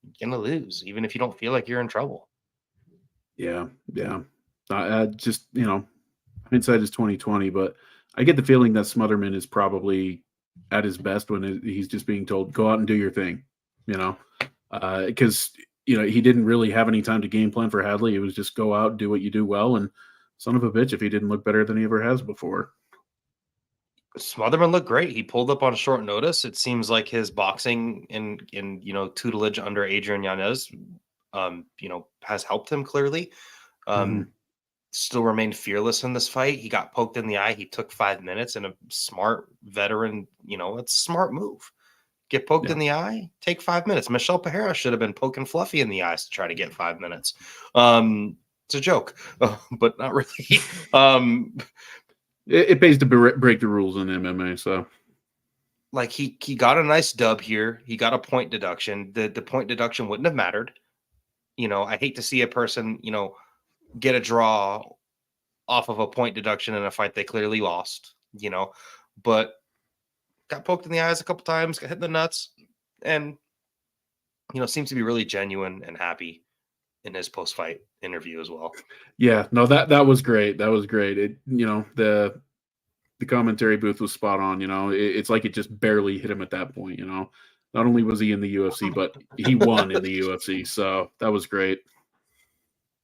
you're going to lose, even if you don't feel like you're in trouble.
Yeah. Just, hindsight is 2020, but I get the feeling that Smotherman is probably at his best when he's just being told, go out and do your thing, because, he didn't really have any time to game plan for Hadley. It was just go out, do what you do well, and son of a bitch if he didn't look better than he ever has before.
Smotherman looked great. He pulled up on short notice. It seems like his boxing in tutelage under Adrian Yanez, has helped him clearly. Still remained fearless in this fight. He got poked in the eye. He took 5 minutes, and a smart veteran, it's a smart move. Get poked in the eye, take 5 minutes. Michelle Pereira should have been poking Fluffy in the eyes to try to get 5 minutes. It's a joke, but not really.
It pays to break the rules in MMA. So,
like he got a nice dub here. He got a point deduction. The point deduction wouldn't have mattered. I hate to see a person, get a draw off of a point deduction in a fight they clearly lost. But got poked in the eyes a couple times, got hit in the nuts, and seems to be really genuine and happy in his post-fight interview as well.
Yeah, no, that was great. That was great. It, the commentary booth was spot on. It's like it just barely hit him at that point. Not only was he in the UFC, but he won in the UFC. So that was great.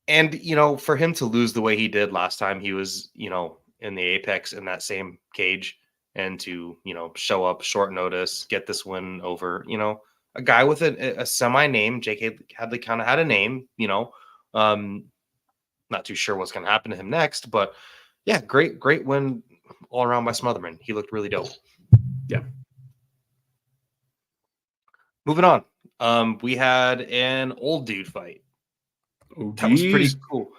And, for him to lose the way he did last time he was, in the Apex in that same cage, and to, show up short notice, get this win over, a guy with a semi name. Jake Hadley kind of had a name, not too sure what's going to happen to him next, but yeah, great win all around by Smotherman. He looked really dope.
Yeah.
Moving on. We had an old dude fight.
Oh,
that was pretty cool.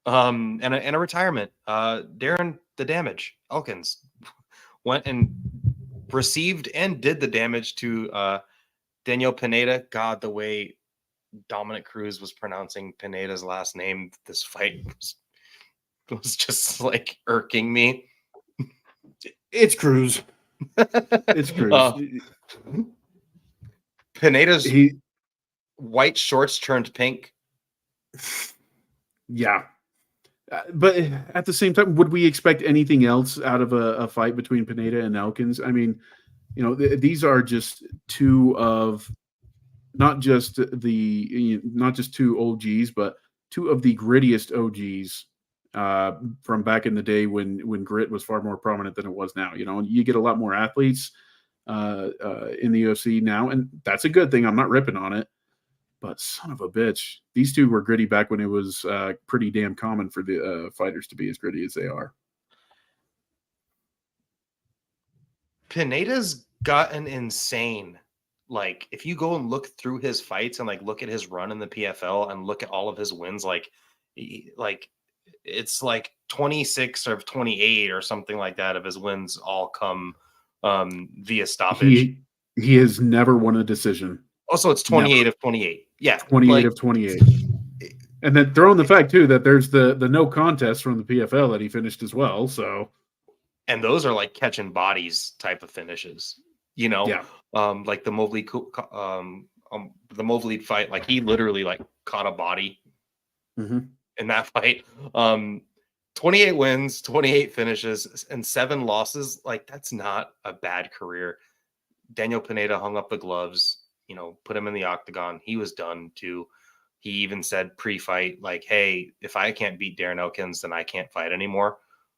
And a retirement. Darren the Damage Elkins went and received and did the damage to Daniel Pineda. God, the way Dominic Cruz was pronouncing Pineda's last name, this fight was just like irking me.
It's Cruz. It's Cruz.
Pineda's white shorts turned pink.
Yeah. But at the same time, would we expect anything else out of a fight between Pineda and Elkins? I mean, these are just two of not just two OGs, but two of the grittiest OGs from back in the day when grit was far more prominent than it was now. You get a lot more athletes in the UFC now, and that's a good thing. I'm not ripping on it. But son of a bitch, these two were gritty back when it was pretty damn common for the fighters to be as gritty as they are.
Pineda's got an insane, like, if you go and look through his fights and like look at his run in the PFL and look at all of his wins, like it's like 26 or 28 or something like that of his wins all come via stoppage.
He has never won a decision.
Also, it's 28 of 28. Yeah.
28 of 28. And then throw in the fact, too, that there's the no contest from the PFL that he finished as well. So,
and those are like catching bodies type of finishes,
Yeah.
Like the Mobley fight, like he literally like caught a body in that fight. 28 wins, 28 finishes, and 7 losses. Like, that's not a bad career. Daniel Pineda hung up the gloves. Put him in the octagon. He was done too. He even said pre-fight, like, hey, if I can't beat Darren Elkins, then I can't fight anymore.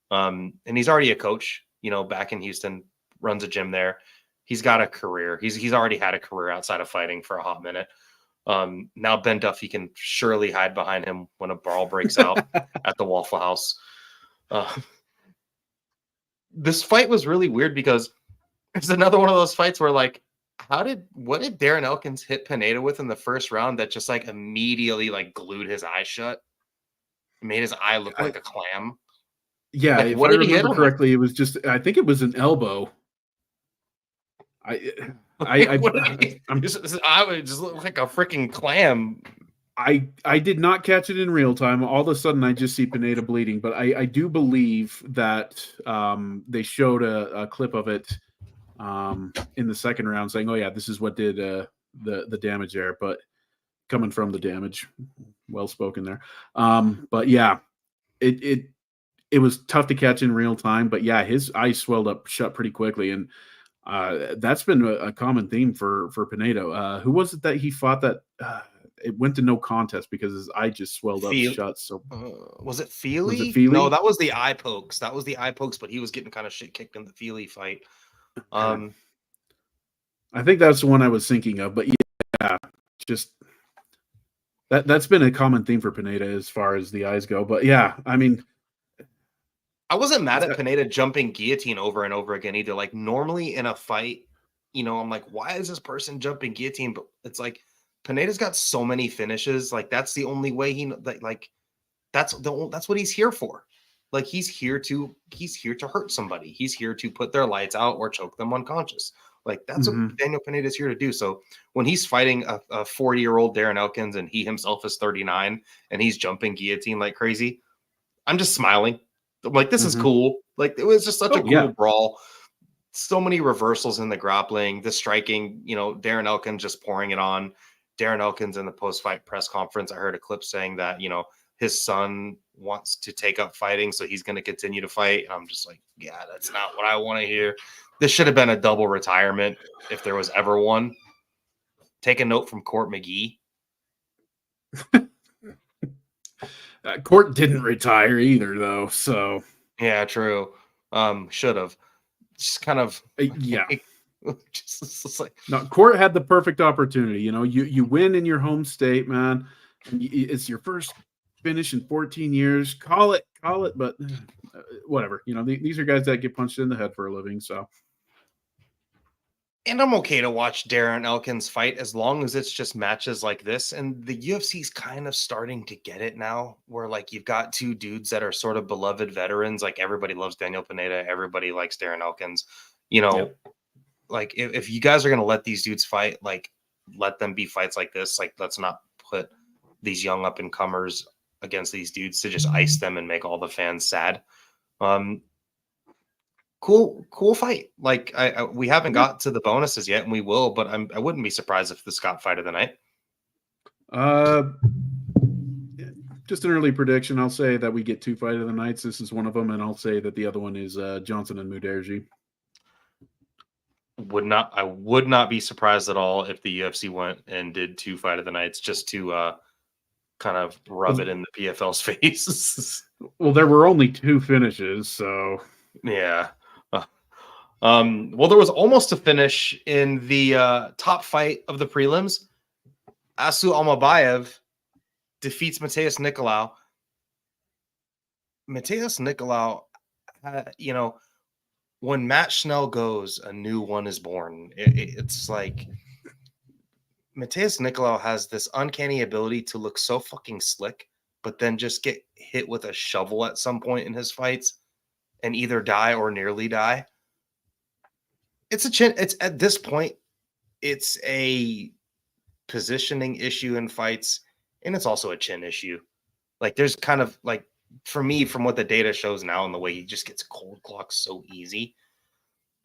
And he's already a coach, back in Houston, runs a gym there. He's got a career. He's already had a career outside of fighting for a hot minute. Now Ben Duffy can surely hide behind him when a brawl breaks out at the Waffle House. This fight was really weird because it's another one of those fights where, like, what did Darren Elkins hit Pineda with in the first round that just like immediately like glued his eye shut? It made his eye look like a clam.
Yeah,
like,
if
what
I
did he hit
remember correctly, it was just, I think it was an elbow.
I'm just look like a freaking clam.
I did not catch it in real time. All of a sudden, I just see Pineda bleeding, but I do believe that they showed a clip of it in the second round, saying, "Oh yeah, this is what did the damage there." But coming from the damage, well spoken there. But yeah, it was tough to catch in real time. But yeah, his eyes swelled up shut pretty quickly, and that's been a common theme for Pineda. Who was it that he fought that? It went to no contest because his eye just swelled up
Feel
shut. So
was it
was it
Feely? No,
Feely?
that was the eye pokes. That was the eye pokes, but he was getting kind of shit kicked in the Feely fight.
Okay. I think that's the one I was thinking of. But yeah, just that's been a common theme for Pineda as far as the eyes go. But yeah, I mean,
I wasn't mad at Pineda jumping guillotine over and over again either. Like normally in a fight, I'm like, why is this person jumping guillotine? But it's like Pineda's got so many finishes. Like that's the only way like that's what he's here for. Like he's here to hurt somebody. He's here to put their lights out or choke them unconscious. Like that's what Daniel Pineda is here to do. So when he's fighting a 40-year-old Darren Elkins and he himself is 39 and he's jumping guillotine like crazy, I'm just smiling. I'm like, this is cool. Like it was just such a cool brawl. So many reversals in the grappling, the striking, Darren Elkins just pouring it on. Darren Elkins in the post-fight press conference, I heard a clip saying that, his son wants to take up fighting, so he's going to continue to fight. And I'm just like, yeah, that's not what I want to hear. This should have been a double retirement if there was ever one. Take a note from Court McGee.
Court didn't retire either, though. So
yeah, true. Should have. Just kind of
yeah.
just like
no, Court had the perfect opportunity. You win in your home state, man. It's your first finish in 14 years. Call it, but whatever. These are guys that get punched in the head for a living. So.
And I'm okay to watch Darren Elkins fight as long as it's just matches like this. And the UFC's kind of starting to get it now, where like you've got two dudes that are sort of beloved veterans. Like everybody loves Daniel Pineda, everybody likes Darren Elkins. Like if you guys are gonna let these dudes fight, like let them be fights like this. Like let's not put these young up and comers against these dudes to just ice them and make all the fans sad. Cool fight. Like we haven't got to the bonuses yet, and we will, but I wouldn't be surprised if this got fight of the night.
Just an early prediction. I'll say that we get 2 fight of the nights. This is one of them, and I'll say that the other one is Johnson and Muderji.
I would not be surprised at all if the UFC went and did 2 fight of the nights just to kind of rub it in the PFL's face.
Well, there were only 2 finishes, so
yeah. Well, there was almost a finish in the top fight of the prelims. Asu Almabayev defeats Mateus Nicolau. Mateus Nicolau, when Matt Schnell goes, a new one is born. It's like Mateus Nicolau has this uncanny ability to look so fucking slick, but then just get hit with a shovel at some point in his fights and either die or nearly die. It's at this point, it's a positioning issue in fights, and it's also a chin issue. Like there's kind of like, for me, from what the data shows now and the way he just gets cold clocked so easy,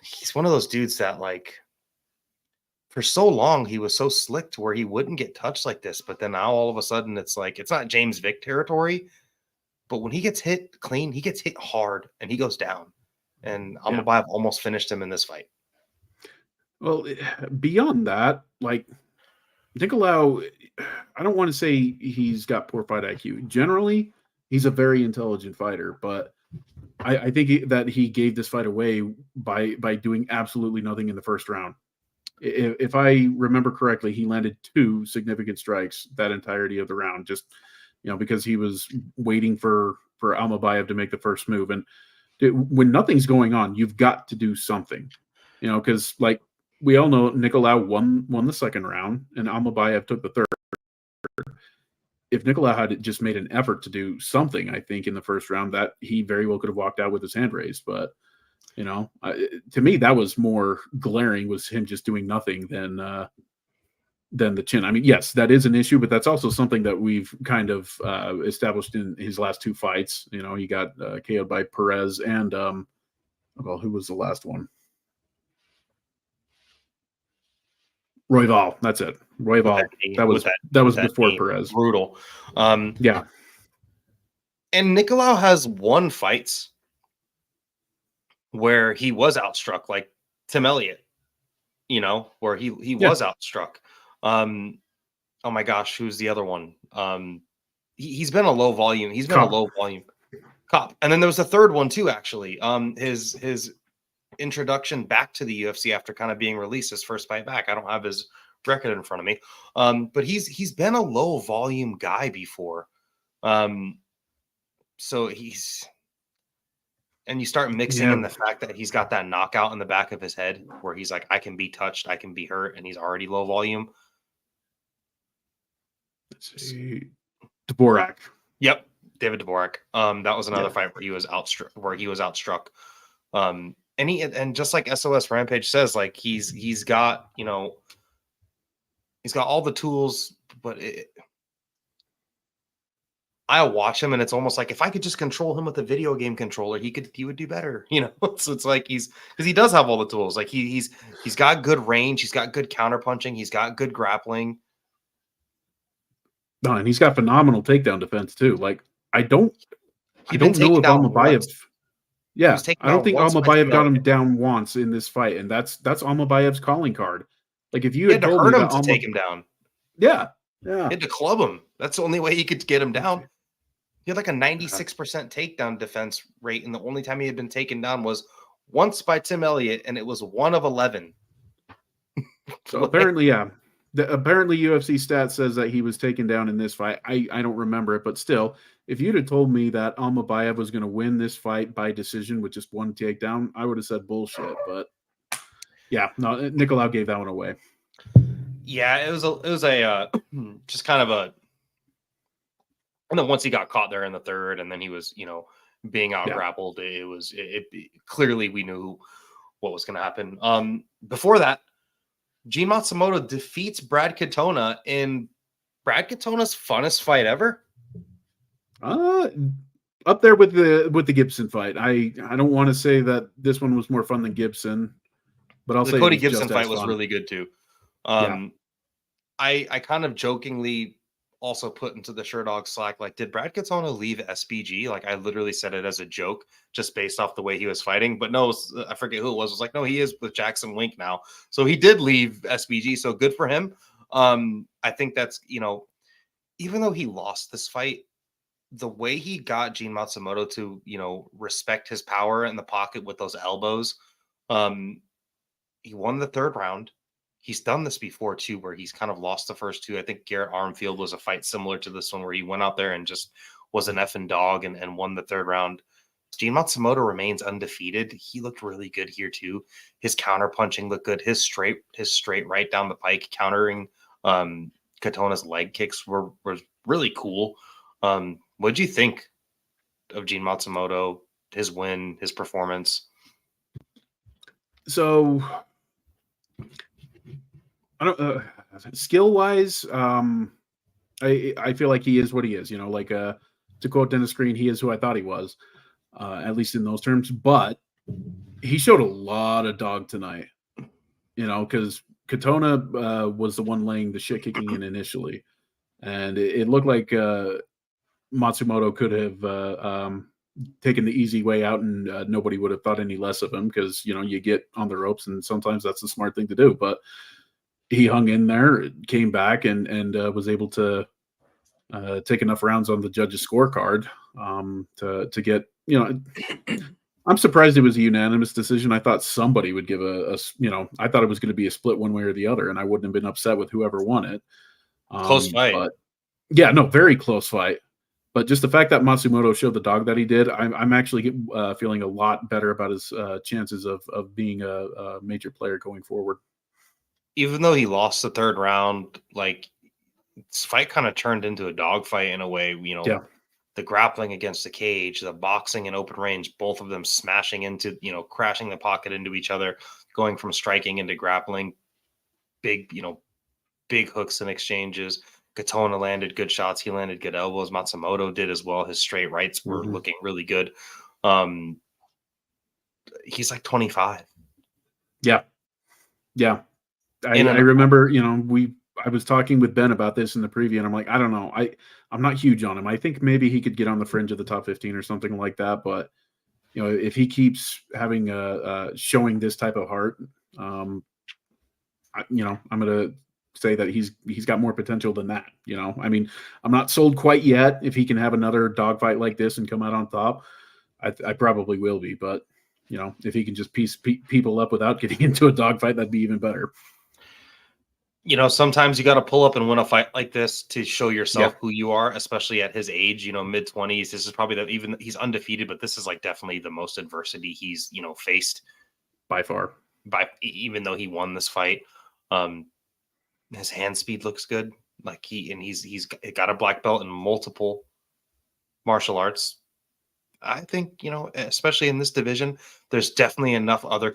he's one of those dudes that like for so long he was so slick to where he wouldn't get touched like this, but then now all of a sudden it's like it's not James Vick territory, but when he gets hit clean, he gets hit hard and he goes down. And Almabayev almost finished him in this fight.
Well, beyond that, like Nicolau, I don't want to say he's got poor fight IQ. Generally, he's a very intelligent fighter, but I think that he gave this fight away by doing absolutely nothing in the first round. If I remember correctly, he landed 2 significant strikes that entirety of the round, just because he was waiting for Almabayev to make the first move. And when nothing's going on, you've got to do something, because like we all know Nicolau won the second round and Almabayev took the third. If Nicolau had just made an effort to do something, I think in the first round, that he very well could have walked out with his hand raised. But to me, that was more glaring, was him just doing nothing than than the chin. I mean, yes, that is an issue, but that's also something that we've kind of established in his last 2 fights. You know, he got KO'd by Perez and well, who was the last one? Royval. That's it. Royval. That
with
was
that
that
with
was
that
before
knee.
Perez.
Brutal.
Yeah.
And Nicolau has won fights where he was outstruck, like Tim Elliott, you know, where he
Yeah.
was outstruck. Oh my gosh, who's the other one? He's been a low volume. He's been a
Cop.
low volume cop. And then there was a third one too, actually. His introduction back to the UFC after kind of being released, his first fight back. I don't have his record in front of me. But he's been a low volume guy before. So and you start mixing in the fact that he's got that knockout in the back of his head where he's like, I can be touched, I can be hurt, and he's already low volume.
Let's see. Dvorak.
Yep, David Dvorak. That was another fight where he was outstruck. And just like SOS Rampage says, like he's got, you know, he's got all the tools, but I watch him and it's almost like if I could just control him with a video game controller, he would do better, you know. So it's like because he does have all the tools. Like he's got good range, he's got good counter punching, he's got good grappling.
No, and he's got phenomenal takedown defense too. Like I don't know if Almabayev. Yeah, I don't think Almabayev got him down once in this fight, and that's Almabayev's calling card. Like if you had told me that
to take him down,
yeah,
he had to club him. That's the only way he could get him down. He had like a 96% takedown defense rate, and the only time he had been taken down was once by Tim Elliott, and it was 1 of 11.
So apparently, yeah. Apparently, UFC stats says that he was taken down in this fight. I don't remember it, but still, if you'd have told me that Almabayev was going to win this fight by decision with just 1 takedown, I would have said bullshit. But yeah, no, Nicolau gave that one away.
Yeah, it was a just kind of a. And then once he got caught there in the third, and then he was, you know, being out grappled, it clearly we knew what was going to happen. Before that, Gene Matsumoto defeats Brad Katona in Brad Katona's funnest fight ever.
Up there with the Gibson fight. I don't want to say that this one was more fun than Gibson, but I'll say
Cody Gibson fight was really good too.
Yeah.
I kind of jokingly also put into the Sherdog Slack, like, did Brad Katona leave SBG? Like, I literally said it as a joke, just based off the way he was fighting. But no, I forget who it was. It was like, no, he is with Jackson Wink now. So he did leave SBG. So good for him. I think that's, you know, even though he lost this fight, the way he got Gene Matsumoto to, you know, respect his power in the pocket with those elbows, he won the third round. He's done this before too, where he's kind of lost the first two. I think Garrett Armfield was a fight similar to this one where he went out there and just was an effing dog and won the third round. Gene Matsumoto remains undefeated. He looked really good here too. His counter punching looked good. His straight right down the pike countering Katona's leg kicks were really cool. What'd you think of Gene Matsumoto, his win, his performance?
So I don't skill wise, I feel like he is what he is, you know, like to quote Dennis Green, he is who I thought he was, at least in those terms. But he showed a lot of dog tonight, you know, because Katona was the one laying the shit kicking in initially, and it looked like Matsumoto could have taken the easy way out, and nobody would have thought any less of him because, you know, you get on the ropes, and sometimes that's the smart thing to do. But he hung in there, came back, and was able to take enough rounds on the judge's scorecard to get, you know, I'm surprised it was a unanimous decision. I thought somebody would give you know, I thought it was going to be a split one way or the other, and I wouldn't have been upset with whoever won it.
Close fight.
But yeah, no, very close fight. But just the fact that Matsumoto showed the dog that he did, I'm actually feeling a lot better about his chances of being a major player going forward.
Even though he lost the third round, like, this fight kind of turned into a dogfight in a way, you know, the grappling against the cage, the boxing in open range, both of them smashing into, you know, crashing the pocket into each other, going from striking into grappling, big, you know, big hooks and exchanges. Katona landed good shots. He landed good elbows. Matsumoto did as well. His straight rights were looking really good. He's like 25.
Yeah. Yeah. I
In an
remember, I was talking with Ben about this in the preview, and I'm like, I don't know. I'm not huge on him. I think maybe he could get on the fringe of the top 15 or something like that. But, if he keeps having showing this type of heart, I'm going to say that he's got more potential than that. I mean, I'm not sold quite yet. If he can have another dogfight like this and come out on top, I probably will be. But, if he can just piece people up without getting into a dogfight, that'd be even better.
Sometimes you got to pull up and win a fight like this to show yourself
Yeah.
who you are, especially at his age, mid-20s. This is probably even he's undefeated, but this is like definitely the most adversity he's, faced
By far.
Even though he won this fight. His hand speed looks good. Like he's got a black belt in multiple martial arts. I think, especially in this division, there's definitely enough other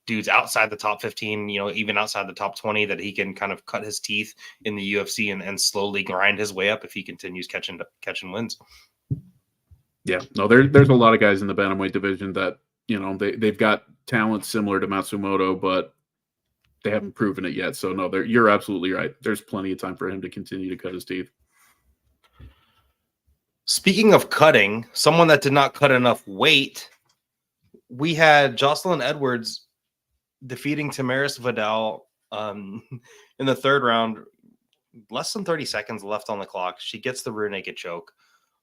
dudes outside the top 15, even outside the top 20 that he can kind of cut his teeth in the UFC and slowly grind his way up if he continues catching wins.
Yeah, no, there's a lot of guys in the bantamweight division that, they've got talent similar to Matsumoto, but they haven't proven it yet. So no, you're absolutely right. There's plenty of time for him to continue to cut his teeth.
Speaking of cutting, someone that did not cut enough weight, we had Jocelyn Edwards defeating Tamaris Vidal in the third round. Less than 30 seconds left on the clock. She gets the rear naked choke.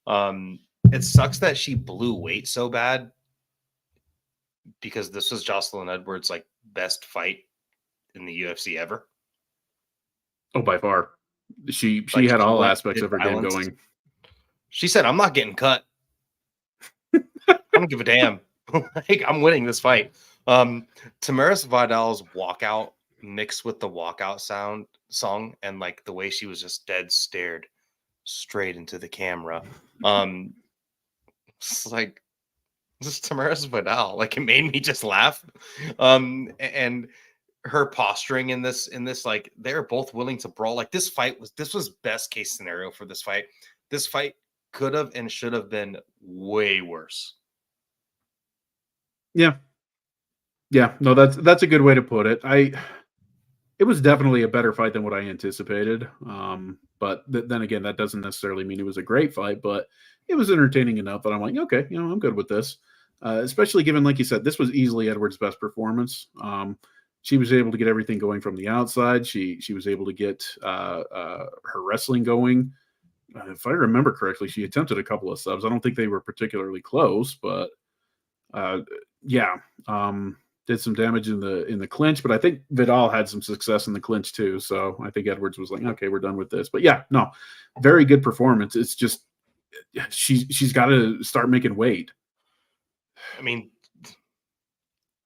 It sucks that she blew weight so bad because this was Jocelyn Edwards' like best fight in the UFC ever.
Oh, by far. She had all aspects of her game going.
She said, "I'm not getting cut. I don't give a damn. Like, I'm winning this fight." Tamaris Vidal's walkout mixed with the walkout song and like the way she was just dead stared straight into the camera. It's like, this is Tamaris Vidal. Like, it made me just laugh. And her posturing in this, like, they're both willing to brawl. Like, this was best case scenario for this fight. This fight could have and should have been way worse.
Yeah. No, that's a good way to put it. It was definitely a better fight than what I anticipated. But then again, that doesn't necessarily mean it was a great fight, but it was entertaining enough that I'm like, okay, I'm good with this. Especially given, like you said, this was easily Edwards' best performance. She was able to get everything going from the outside. She was able to get her wrestling going. If I remember correctly, she attempted a couple of subs. I don't think they were particularly close, but did some damage in the clinch. But I think Vidal had some success in the clinch too. So I think Edwards was like, okay, we're done with this. But yeah, no, very good performance. It's just she's got to start making weight.
I mean,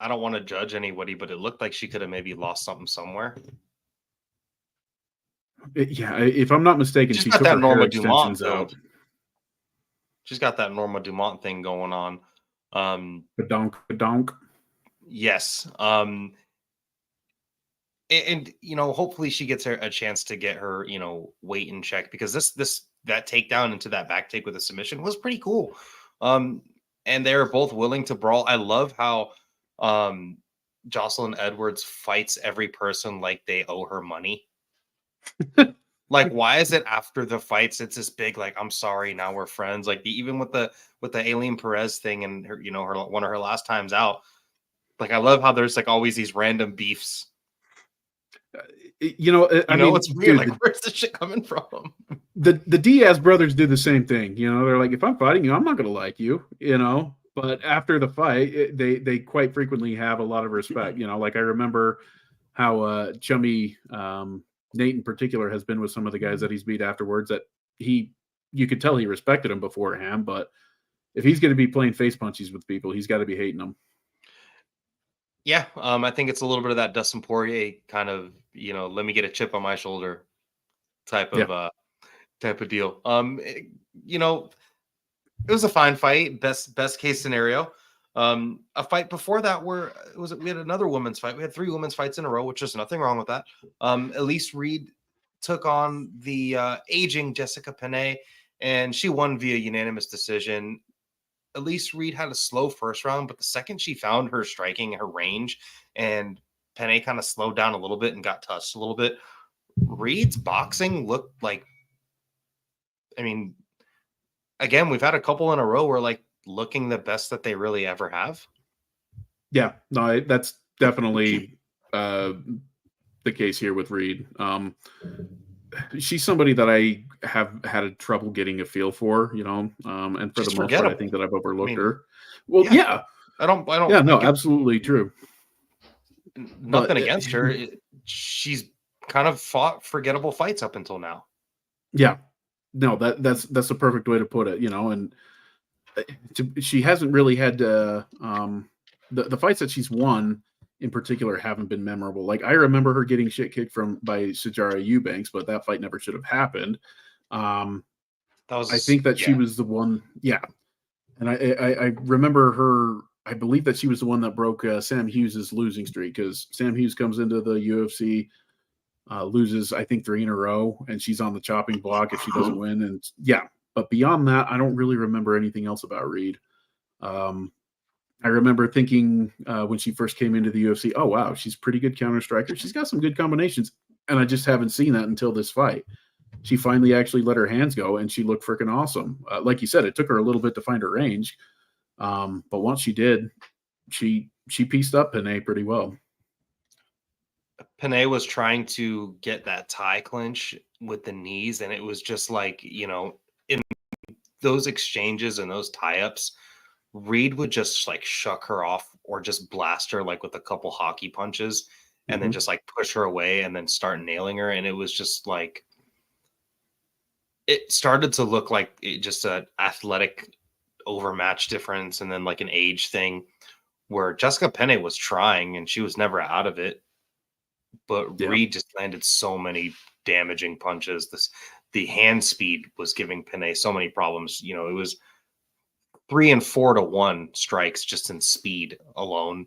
I don't want to judge anybody, but it looked like she could have maybe lost something somewhere.
If I'm not mistaken, she took her hair extensions out.
She's got that Norma Dumont thing going on.
Badonk.
Yes. And hopefully she gets a chance to get her, weight in check, because that takedown into that back take with a submission was pretty cool. And they're both willing to brawl. I love how Jocelyn Edwards fights every person like they owe her money. Like, why is it after the fights it's this big, like, I'm sorry, now we're friends? Like, even with the Aileen Perez thing and her, her one of her last times out. Like, I love how there's like always these random beefs. I mean, it's weird. Dude, like, where's this shit coming from?
The Diaz brothers do the same thing. They're like, if I'm fighting you, I'm not going to like you. But after the fight, they quite frequently have a lot of respect. Like I remember how chummy Nate in particular has been with some of the guys that he's beat afterwards. That you could tell he respected him beforehand, but if he's going to be playing face punches with people, he's got to be hating them.
Yeah, I think it's a little bit of that Dustin Poirier kind of, let me get a chip on my shoulder type of deal. It was a fine fight, best case scenario. A fight before that where we had another women's fight. We had 3 women's fights in a row, which is nothing wrong with that. Elise Reed took on the aging Jessica Penne, and she won via unanimous decision. Elise Reed had a slow first round, but the second she found her striking, her range, and Penne kind of slowed down a little bit and got touched a little bit, Reed's boxing looked like, I mean, again, we've had a couple in a row where like looking the best that they really ever have.
Yeah, no, that's definitely the case here with Reed. She's somebody that I have had a trouble getting a feel for, and for
She's
the most part, I
forgettable.
think that I've overlooked
I mean,
her. Well, yeah.
I don't.
Yeah, no, absolutely true.
Nothing against her. She's kind of fought forgettable fights up until now.
Yeah, no, that's the perfect way to put it, and she hasn't really had the fights that she's won in particular haven't been memorable. Like I remember her getting shit kicked by Sajara Eubanks, but that fight never should have happened. I think that she was the one, yeah. And I remember her. I believe that she was the one that broke Sam Hughes's losing streak, because Sam Hughes comes into the UFC, loses I think 3 in a row, and she's on the chopping block if she doesn't win. And yeah, but beyond that, I don't really remember anything else about Reed. I remember thinking when she first came into the UFC, oh wow, she's a pretty good counter striker. She's got some good combinations, and I just haven't seen that until this fight. She finally actually let her hands go, and she looked freaking awesome. Like you said, it took her a little bit to find her range, but once she did, she pieced up Penne pretty well.
Penne was trying to get that tie clinch with the knees, and it was just like, in those exchanges and those tie-ups, Reed would just like shuck her off or just blast her like with a couple hockey punches and then just like push her away and then start nailing her. And it was just like, it started to look like just an athletic overmatch difference and then like an age thing where Jessica Penne was trying and she was never out of it. But Reed just landed so many damaging punches. The hand speed was giving Penne so many problems. It was 3 and 4 to 1 strikes just in speed alone.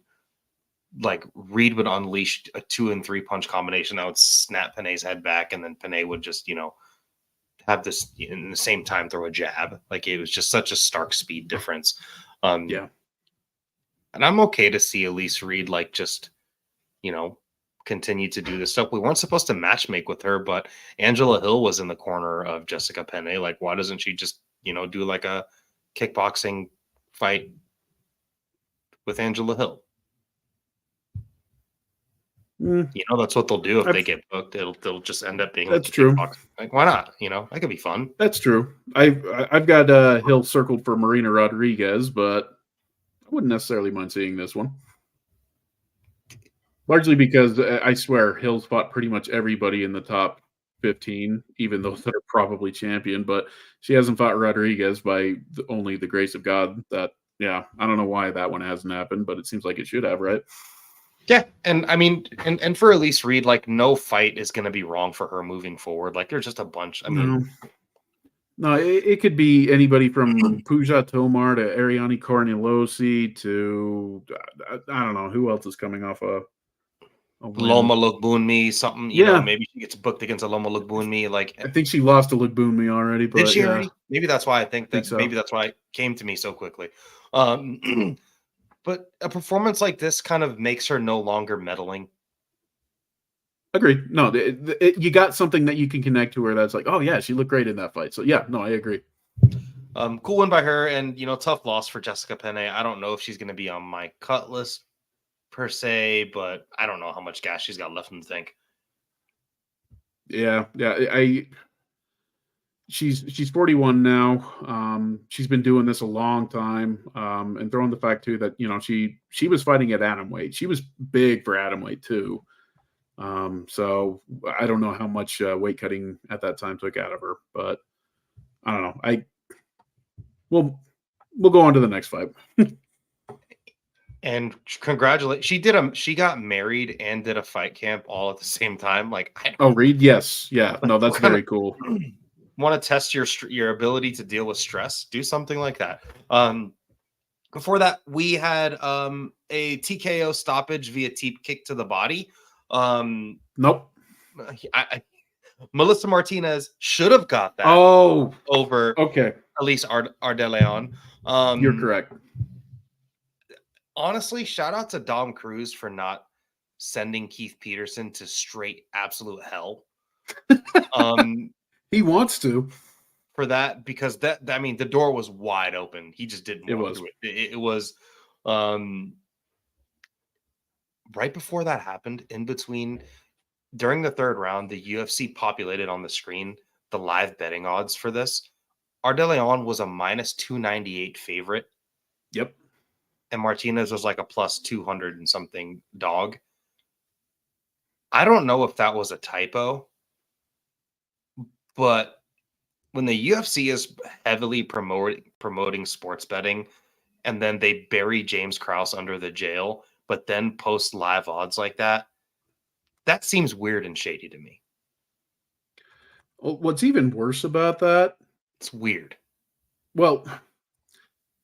Like Reed would unleash a 2 and 3 punch combination that would snap Penne's head back, and then Penne would just, have this in the same time throw a jab. Like it was just such a stark speed difference. And I'm okay to see Elise Reed like just, continue to do this stuff. We weren't supposed to matchmake with her, but Angela Hill was in the corner of Jessica Penne. Like, why doesn't she just, do like a kickboxing fight with Angela Hill? That's what they'll do if they get booked. They'll just end up being
that's true.
Like, why not? That could be fun.
That's true. I've got Hill circled for Marina Rodriguez, but I wouldn't necessarily mind seeing this one. Largely because I swear Hill's fought pretty much everybody in the top 15, even those that are probably champion, but she hasn't fought Rodriguez by only the grace of God. I don't know why that one hasn't happened, but it seems like it should have, right?
Yeah, and I mean, and for Elise Reed, like no fight is going to be wrong for her moving forward. Like there's just a bunch. I mean,
no, it could be anybody from Pooja Tomar to Ariane Cornelosi to I don't know who else is coming off a
Loma Lookboonmee, something. Maybe she gets booked against a Loma Lookboonmee. Like
I think she lost to Lookboonmee already. But
did she already? Maybe that's why I think that.
So.
Maybe that's why it came to me so quickly. But a performance like this kind of makes her no longer meddling.
Agreed. No, you got something that you can connect to her that's like, oh yeah, she looked great in that fight. So yeah, no, I agree.
Cool win by her, and tough loss for Jessica Penne. I don't know if she's going to be on my cut list per se, but I don't know how much gas she's got left in the tank.
Yeah. She's 41 now. She's been doing this a long time. And throwing the fact too that she was fighting at atomweight. She was big for atomweight too. So I don't know how much weight cutting at that time took out of her, but I don't know. We'll go on to the next fight.
And congratulate. She got married and did a fight camp all at the same time. Like,
Reed, yes, yeah, no, that's very cool.
Want to test your ability to deal with stress? Do something like that. Before that, we had a TKO stoppage via teep kick to the body.
Nope.
Melissa Martinez should have got that over
okay.
Elise Ardeleon.
You're correct.
Honestly, shout out to Dom Cruz for not sending Keith Peterson to straight absolute hell.
He wants to.
For that, because I mean, the door was wide open. He just didn't want to do it. It was right before that happened, in between, during the third round, the UFC populated on the screen the live betting odds for this. Ardeleon was a minus 298 favorite.
Yep.
And Martinez was like a plus 200 and something dog. I don't know if that was a typo, but when the UFC is heavily promoting sports betting, and then they bury James Krause under the jail, but then post live odds like that, that seems weird and shady to me.
Well, what's even worse about that?
It's weird.
Well,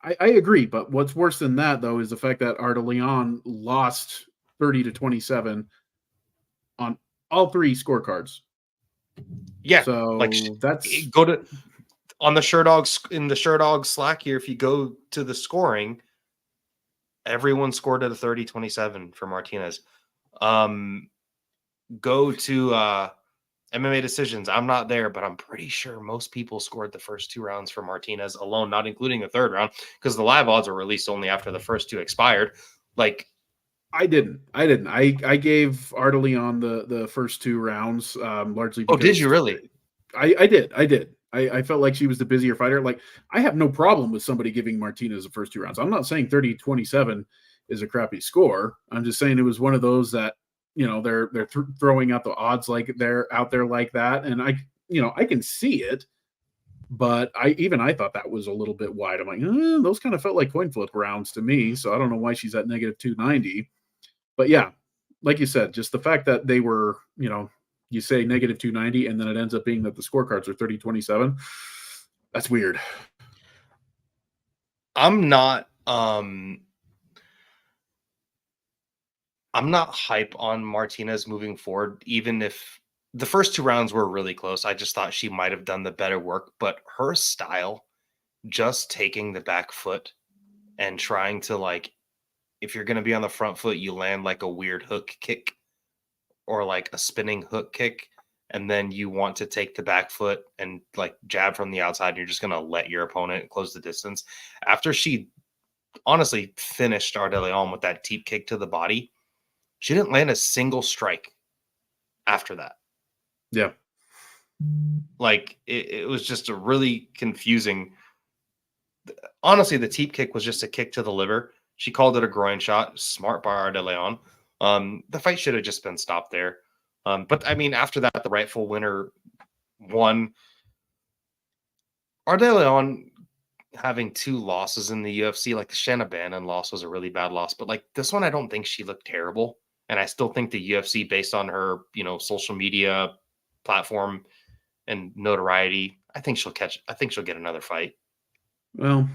I agree, but what's worse than that, though, is the fact that Ardeleon lost 30-27 on all three scorecards.
Yeah,
so
like
that's
go to on the Sherdog in the Sherdog Slack here. If you go to the scoring, everyone scored at a 30-27 for Martinez. Go to MMA decisions. I'm not there, but I'm pretty sure most people scored the first two rounds for Martinez alone, not including the third round, because the live odds were released only after the first two expired. Like,
I didn't. I gave Ardeleon the first two rounds, largely because.
Oh, did you really?
I did. I felt like she was the busier fighter. Like, I have no problem with somebody giving Martinez the first two rounds. I'm not saying 30-27 is a crappy score. I'm just saying it was one of those that, they're throwing out the odds like they're out there like that. And I can see it, but I thought that was a little bit wide. I'm like, those kind of felt like coin flip rounds to me. So I don't know why she's at negative 290. But yeah, like you said, just the fact that they were, you say negative 290 and then it ends up being that the scorecards are 30-27. That's weird.
I'm not hype on Martinez moving forward, even if the first two rounds were really close. I just thought she might have done the better work, but her style, just taking the back foot and trying to, like, if you're going to be on the front foot, you land like a weird hook kick or like a spinning hook kick. And then you want to take the back foot and like jab from the outside. And you're just going to let your opponent close the distance. After she honestly finished Ardeleon with that teep kick to the body, she didn't land a single strike after that.
Yeah.
Like, it was just a really confusing. Honestly, the teep kick was just a kick to the liver. She called it a groin shot. Smart by Ardeleon. The fight should have just been stopped there. But I mean, after that, the rightful winner won. Ardeleon having two losses in the UFC, like the Shanna Bannon loss was a really bad loss, but like this one, I don't think she looked terrible. And I still think the UFC, based on her, social media platform and notoriety, I think she'll get another fight.
Well,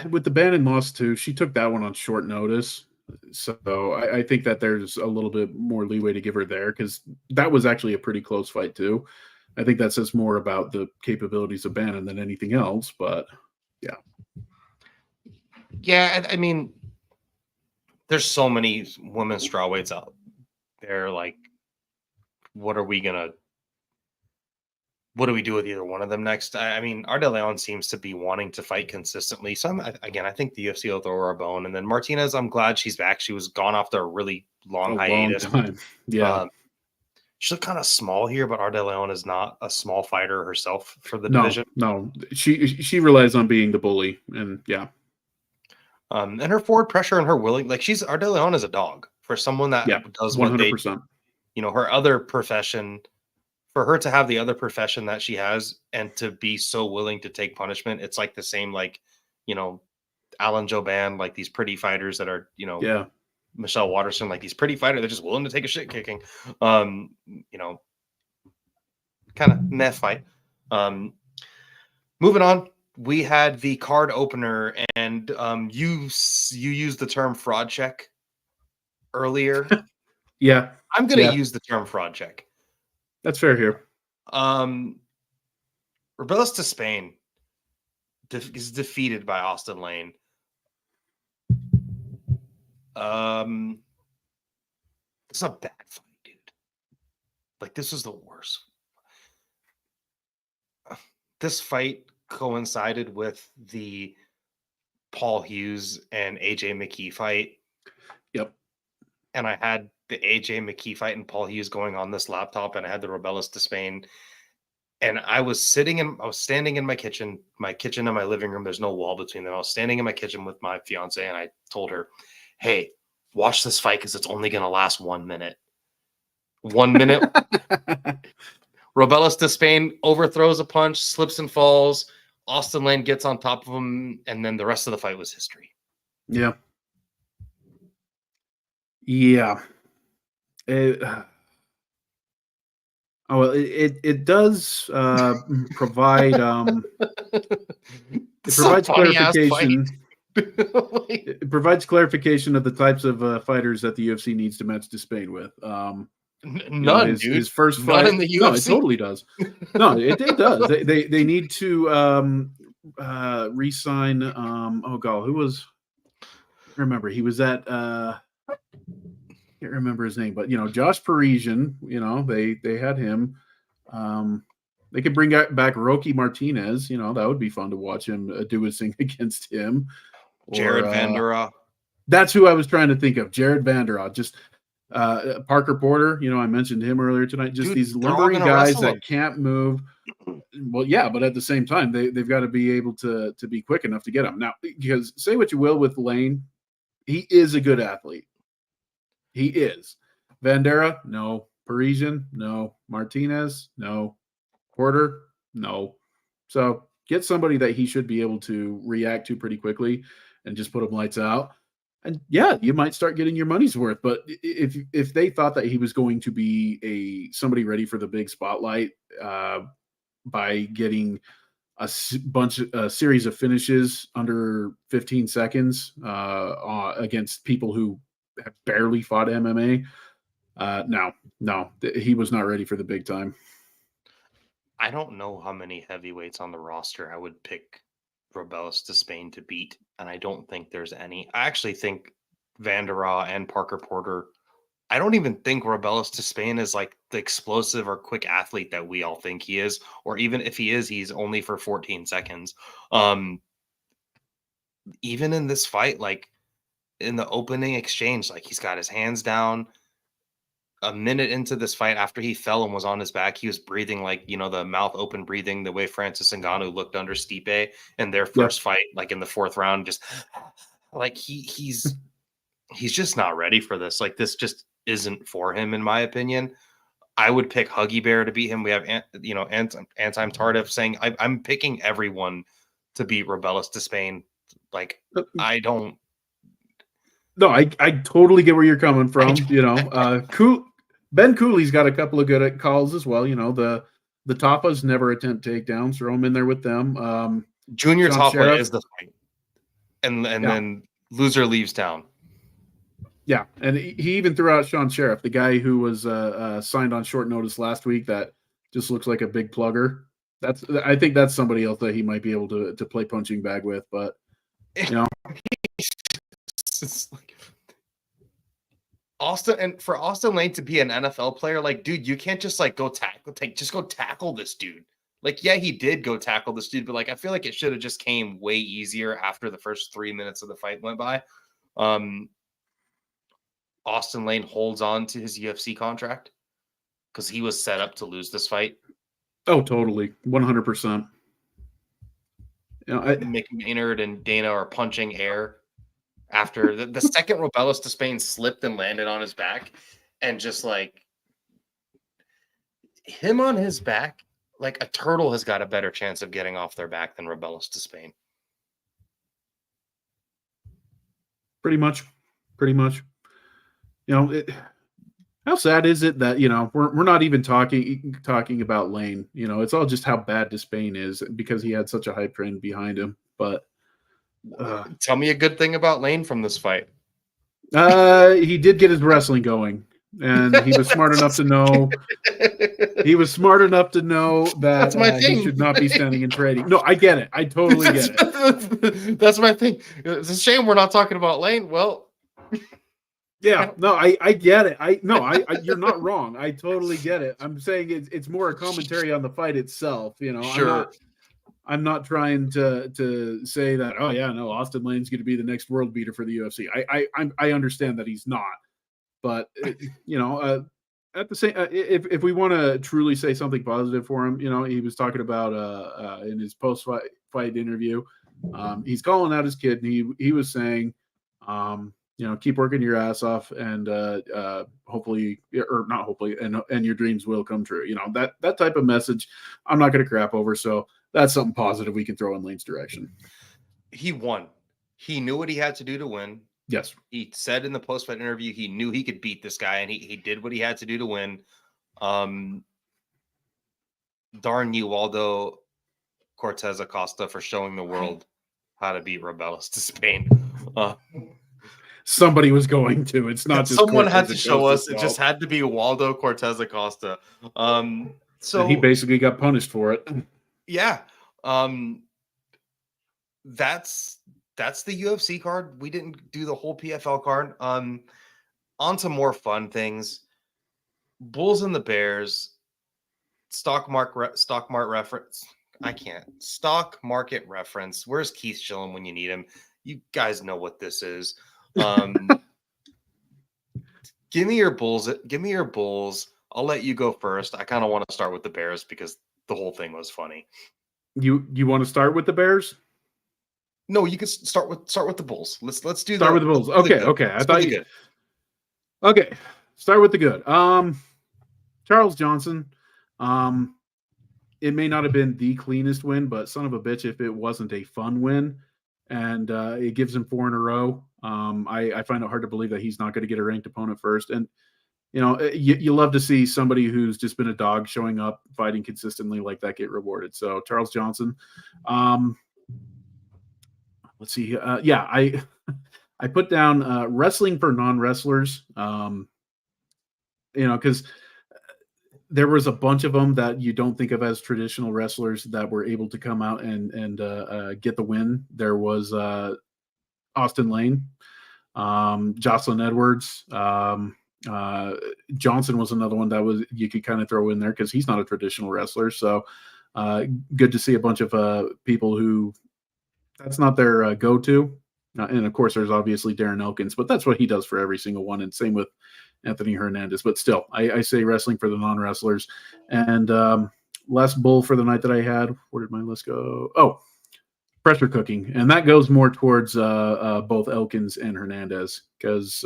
with the Bannon loss too, she took that one on short notice. So I think that there's a little bit more leeway to give her there because that was actually a pretty close fight too. I think that says more about the capabilities of Bannon than anything else, but yeah.
Yeah, I mean, there's so many women's strawweights out there. Like, what do we do with either one of them next? I mean, Ardeleon seems to be wanting to fight consistently. So I think the UFC will throw her a bone. And then Martinez, I'm glad she's back. She was gone after a really long hiatus.
Long time. Yeah.
She looked kind of small here, but Ardeleon is not a small fighter herself for the division.
No, she relies on being the bully, and yeah.
And her forward pressure and her willing, like, Ardeleon is a dog for someone that does 100%. Her other profession, for her to have the other profession that she has and to be so willing to take punishment, it's like the same, like, Alan Jouban, like these pretty fighters that are, Michelle Waterson, like these pretty fighters, they're just willing to take a shit kicking, kind of meh fight. Moving on, we had the card opener, and you used the term fraud check earlier.
Yeah,
I'm going to use the term fraud check.
that's fair here.
Rebellis to Spain is defeated by Austin Lane. It's a bad fight, dude. Like, this was the worst. This fight coincided with the Paul Hughes and AJ McKee fight.
Yep.
And I had the AJ McKee fight and Paul Hughes going on this laptop, and I had the Rebellis to Spain. And I was standing in my kitchen and my living room. There's no wall between them. I was standing in my kitchen with my fiance, and I told her, "Hey, watch this fight because it's only going to last 1 minute." 1 minute. Rebellis to Spain overthrows a punch, slips and falls. Austin Lane gets on top of him, and then the rest of the fight was history.
Yeah. Yeah. It does provide it provides clarification. It provides clarification of the types of fighters that the UFC needs to match to Spain with.
None, dude.
His first
None
fight.
in the UFC.
No, it totally does. No, it does. They need to re-sign. Oh god, who was? Remember, he was at. Can't remember his name, but Josh Parisian. They had him. They could bring back Rocky Martinez. That would be fun to watch him do his thing against him.
Jared Vanderaa.
That's who I was trying to think of. Jared Vanderaa. Just Parker Porter. I mentioned him earlier tonight. Just
Dude,
these lumbering guys that can't move. Well, yeah, but at the same time, they've got to be able to be quick enough to get him. Now, because say what you will with Lane, he is a good athlete. He is. Vanderaa, no. Parisian, no. Martinez, no. Porter, no. So get somebody that he should be able to react to pretty quickly and just put him lights out. And yeah, you might start getting your money's worth. But if they thought that he was going to be somebody ready for the big spotlight by getting a series of finishes under 15 seconds against people who have barely fought MMA, no, he was not ready for the big time.
I don't know how many heavyweights on the roster I would pick Rebellis to Spain to beat, and I don't think there's any. I actually think Vanderaa and Parker Porter. I don't even think Rebellis to Spain is like the explosive or quick athlete that we all think he is, or even if he is, he's only for 14 seconds. Even in this fight, like in the opening exchange, like he's got his hands down. A minute into this fight, after he fell and was on his back, he was breathing like, the mouth open breathing, the way Francis Ngannou looked under Stipe in their first fight, like in the 4th round, just like he's just not ready for this. Like, this just isn't for him, in my opinion. I would pick Huggy Bear to beat him. We have, Antime Tardif saying, I'm picking everyone to beat Rebellis to Spain. Like, I don't.
No, I totally get where you're coming from. Ben Cooley's got a couple of good calls as well. The Tapas never attempt takedowns. Throw him in there with them.
Junior Tapa is the fight, and then loser leaves town.
Yeah, and he even threw out Sean Sheriff, the guy who was signed on short notice last week. That just looks like a big plugger. I think that's somebody else that he might be able to play punching bag with, but
it's like for Austin Lane to be an NFL player, like, dude, you can't just like go tackle this dude. Like, yeah, he did go tackle this dude, but like, I feel like it should have just came way easier after the first 3 minutes of the fight went by. Austin Lane holds on to his UFC contract because he was set up to lose this fight.
Oh, totally. 100%.
Mick Maynard and Dana are punching air after the second Rebellis to Spain slipped and landed on his back, and just like him on his back, like a turtle has got a better chance of getting off their back than Rebellis to Spain.
Pretty much. How sad is it that we're not even talking about Lane? It's all just how bad Despain is because he had such a hype train behind him. But
Tell me a good thing about Lane from this fight.
he did get his wrestling going, and he was smart enough to know. He was smart enough to know
That's my
that he
thing.
should not be standing and trading. No, I get it. I totally get it.
That's my thing. It's a shame we're not talking about Lane. Well,
yeah, no, I get it. You're not wrong. I totally get it. I'm saying it's more a commentary on the fight itself.
sure.
I'm not trying to say that. Oh yeah, no, Austin Lane's going to be the next world beater for the UFC. I understand that he's not, but at the same, if we want to truly say something positive for him, he was talking about in his post fight interview, he's calling out his kid, and he was saying, keep working your ass off, and hopefully, or not hopefully, and your dreams will come true. That type of message, I'm not going to crap over. So that's something positive we can throw in Lane's direction.
He won. He knew what he had to do to win.
Yes.
He said in the post-fight interview he knew he could beat this guy, and he did what he had to do to win. Darn you, Waldo Cortez Acosta, for showing the world how to beat Rebellis to Spain.
Somebody was going to. It's not just
someone
Cortez
had to
Acosta
show us.
well.
It just had to be Waldo Cortez Acosta. So
and he basically got punished for it.
Yeah. That's the UFC card. We didn't do the whole PFL card. On to more fun things. Bulls and the Bears. Stock market reference. I can't. Stock market reference. Where's Keith Schilling when you need him? You guys know what this is. Give me your Bulls. Give me your Bulls. I'll let you go first. I kind of want to start with the Bears because the whole thing was funny.
You want to start with the Bears?
No, you can start with the Bulls. Let's do
start with the Bulls. Okay. I thought you
good.
Okay, start with the good. Charles Johnson. It may not have been the cleanest win, but son of a bitch, if it wasn't a fun win, and it gives him 4 in a row. I find it hard to believe that he's not going to get a ranked opponent first. And you love to see somebody who's just been a dog showing up, fighting consistently like that get rewarded. So Charles Johnson. Let's see. I put down wrestling for non-wrestlers. Because there was a bunch of them that you don't think of as traditional wrestlers that were able to come out and get the win. There was Austin Lane, Jocelyn Edwards, Johnson was another one that you could kind of throw in there because he's not a traditional wrestler. So good to see a bunch of people who that's not their go-to. And of course, there's obviously Darren Elkins, but that's what he does for every single one. And same with Anthony Hernandez. But still, I say wrestling for the non-wrestlers. And last bull for the night that I had, where did my list go? Oh, pressure cooking. And that goes more towards both Elkins and Hernandez because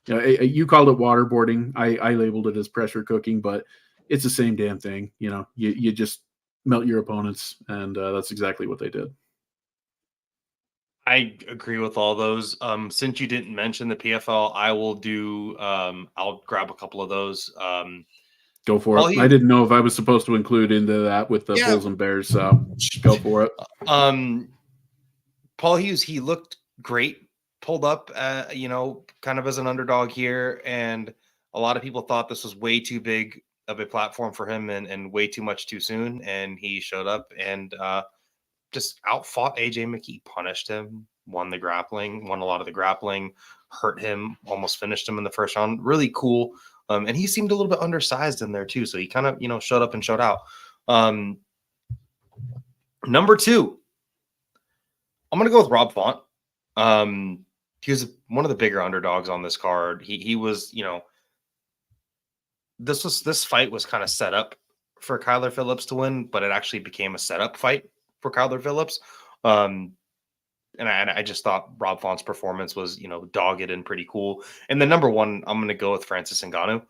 you called it waterboarding. I labeled it as pressure cooking, but it's the same damn thing. You just melt your opponents, and that's exactly what they did.
I agree with all those. Since you didn't mention the PFL, I will do. I'll grab a couple of those.
Go for it. I didn't know if I was supposed to include into that with the Bulls and Bears, so go for it.
Paul Hughes, he looked great, pulled up, kind of as an underdog here, and a lot of people thought this was way too big of a platform for him and way too much too soon, and he showed up and just outfought AJ McKee, punished him, won a lot of the grappling, hurt him, almost finished him in the first round. Really cool. And he seemed a little bit undersized in there too. So he kind of, showed up and showed out. Number 2, I'm going to go with Rob Font. He was one of the bigger underdogs on this card. He was, this fight was kind of set up for Kyler Phillips to win, but it actually became a setup fight for Kyler Phillips. And I just thought Rob Font's performance was, dogged and pretty cool. And the number 1, I'm going to go with Francis Ngannou.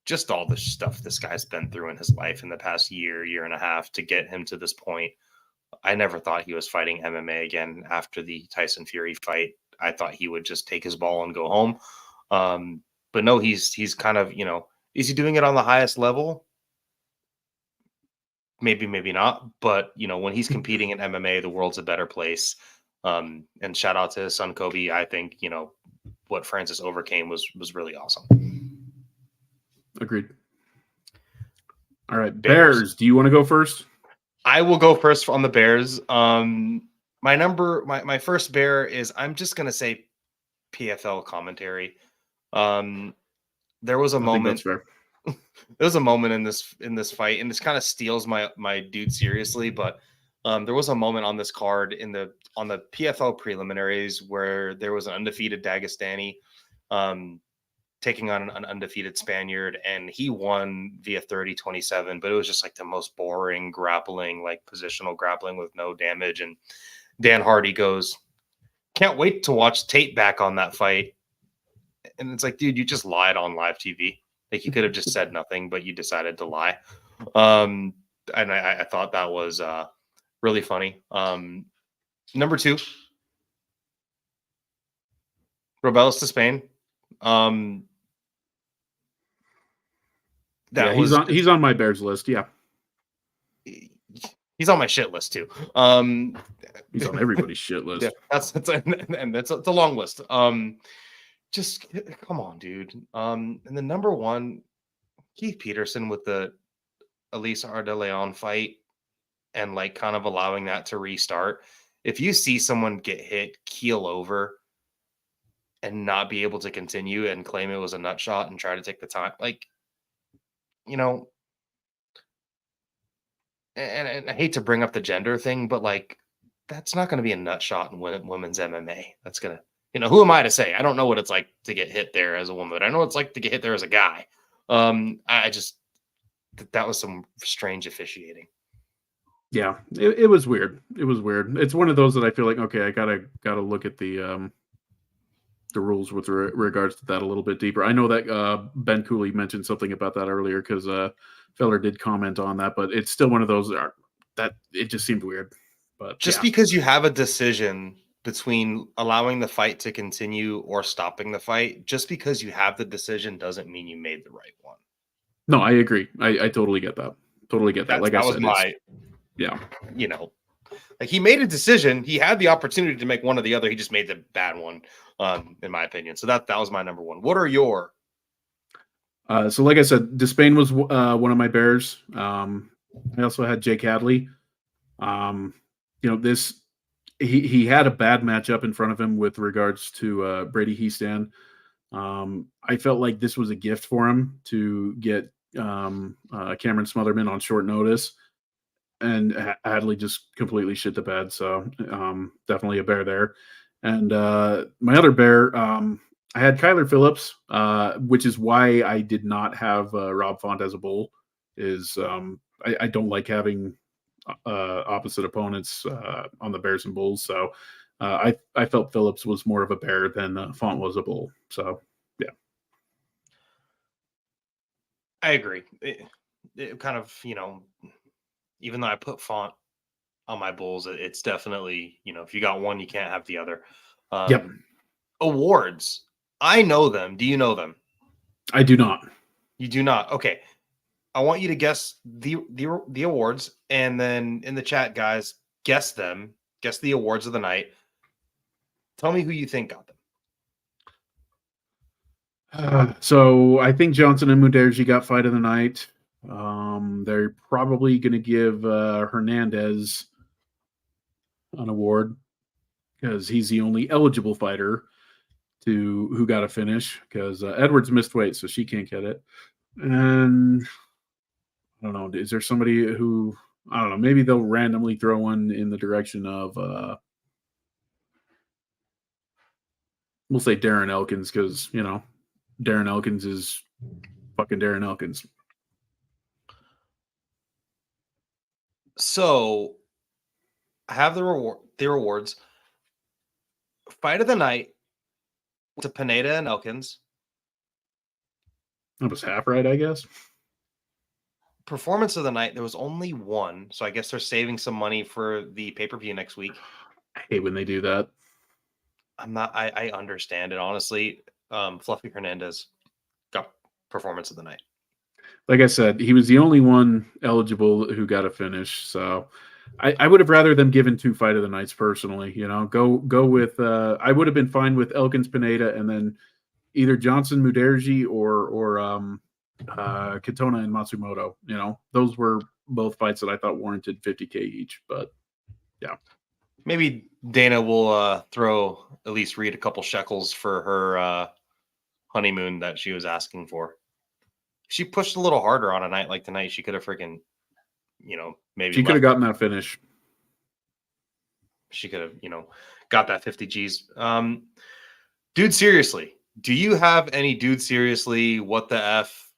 Just all the stuff this guy's been through in his life in the past year and a half to get him to this point. I never thought he was fighting MMA again after the Tyson Fury fight. I thought he would just take his ball and go home. But no, he's kind of, is he doing it on the highest level? Maybe, maybe not. But when he's competing in MMA, the world's a better place. And shout out to his son Kobe. I think what Francis overcame was really awesome.
Agreed. All right,
Bears.
Bears. Do you want to go first?
I will go first on the Bears. My first Bear is, I'm just gonna say PFL commentary. There was a
I think
moment.
that's fair.
There was a moment in this fight, and this kind of steals my dude seriously, but there was a moment on this card on the PFL preliminaries where there was an undefeated Dagestani taking on an undefeated Spaniard, and he won via 30-27, but it was just like the most boring grappling, like positional grappling with no damage. And Dan Hardy goes, "Can't wait to watch tape back on that fight." And it's like, dude, you just lied on live TV. Like, you could have just said nothing, but you decided to lie. And I thought that was really funny. Number 2, Robelis to Spain.
He's on my Bears list. Yeah,
he's on my shit list too.
he's on everybody's shit list.
Yeah, that's a long list. Just come on, dude. And the number 1, Keith Peterson with the Elisa Ardeleon fight, and like kind of allowing that to restart. If you see someone get hit keel over and not be able to continue and claim it was a nut shot and try to take the time, like, and I hate to bring up the gender thing, but like, that's not going to be a nut shot in women's MMA. That's going to, who am I to say? I don't know what it's like to get hit there as a woman, but I know what it's like to get hit there as a guy. I just, that was some strange officiating.
Yeah, it was weird. It was weird. It's one of those that I feel like, okay, I gotta look at the rules with regards to that a little bit deeper. I know that Ben Cooley mentioned something about that earlier because Feller did comment on that, but it's still one of those that it just seemed weird. But
just because you have a decision between allowing the fight to continue or stopping the fight, just because you have the decision doesn't mean you made the right one.
No, I agree. I totally get that. Totally get that. Like I said, yeah.
Like, he made a decision. He had the opportunity to make one or the other. He just made the bad one, in my opinion. So that was my number 1. What are your?
So like I said, Despain was one of my Bears. I also had Jake Hadley. This he had a bad matchup in front of him with regards to Brady Heastan. I felt like this was a gift for him to get Cameron Smotherman on short notice, and Hadley just completely shit the bed. So definitely a Bear there. And my other Bear, I had Kyler Phillips, which is why I did not have Rob Font as a bull. Is I don't like having opposite opponents on the Bears and Bulls. So I felt Phillips was more of a Bear than Font was a bull. So yeah,
I agree. It kind of, even though I put Font on my Bulls, it's definitely, if you got one, you can't have the other.
Yep.
Awards. I know them. Do you know them?
I do not.
You do not. Okay. I want you to guess the awards, and then in the chat, guys, guess them. Guess the awards of the night. Tell me who you think got them.
So I think Johnson and Muderji got fight of the night. They're probably going to give Hernandez an award because he's the only eligible fighter who got a finish, because Edwards missed weight, so she can't get it. And I don't know, is there somebody who, I don't know, maybe they'll randomly throw one in the direction of we'll say Darren Elkins, because Darren Elkins is fucking Darren Elkins.
So I have the rewards. Fight of the night to Pineda and Elkins.
That was half right, I guess.
Performance of the night, there was only one, so I guess they're saving some money for the pay-per-view next week.
I hate when they do that.
I understand it, honestly. Fluffy Hernandez. performance of the night.
Like I said, he was the only one eligible who got a finish. So I would have rather them given 2 fight of the nights personally. Go with I would have been fine with Elkins Pineda and then either Johnson Muderji or Katona and Matsumoto. Those were both fights that I thought warranted 50K each. But yeah,
maybe Dana will throw Elise Reed a couple shekels for her honeymoon that she was asking for. She pushed a little harder on a night like tonight. She could have freaking, maybe
she could have gotten that finish.
She could have, got that 50 G's. Dude, seriously, do you have any dude seriously? What the F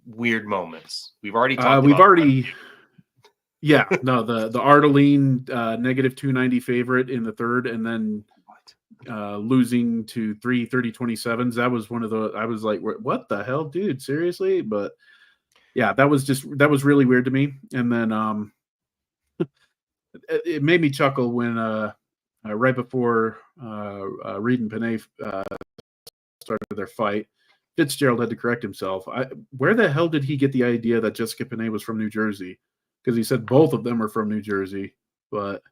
weird moments? We've already talked about
yeah, no, the Ardeline negative 290 favorite in the third, and then losing to 3:30:27s. That was one of the. I was like, what the hell, dude? Seriously? But yeah, that was really weird to me. And then it made me chuckle when right before Reed and Panay started their fight, Fitzgerald had to correct himself. Where the hell did he get the idea that Jessica Panay was from New Jersey? Because he said both of them are from New Jersey. But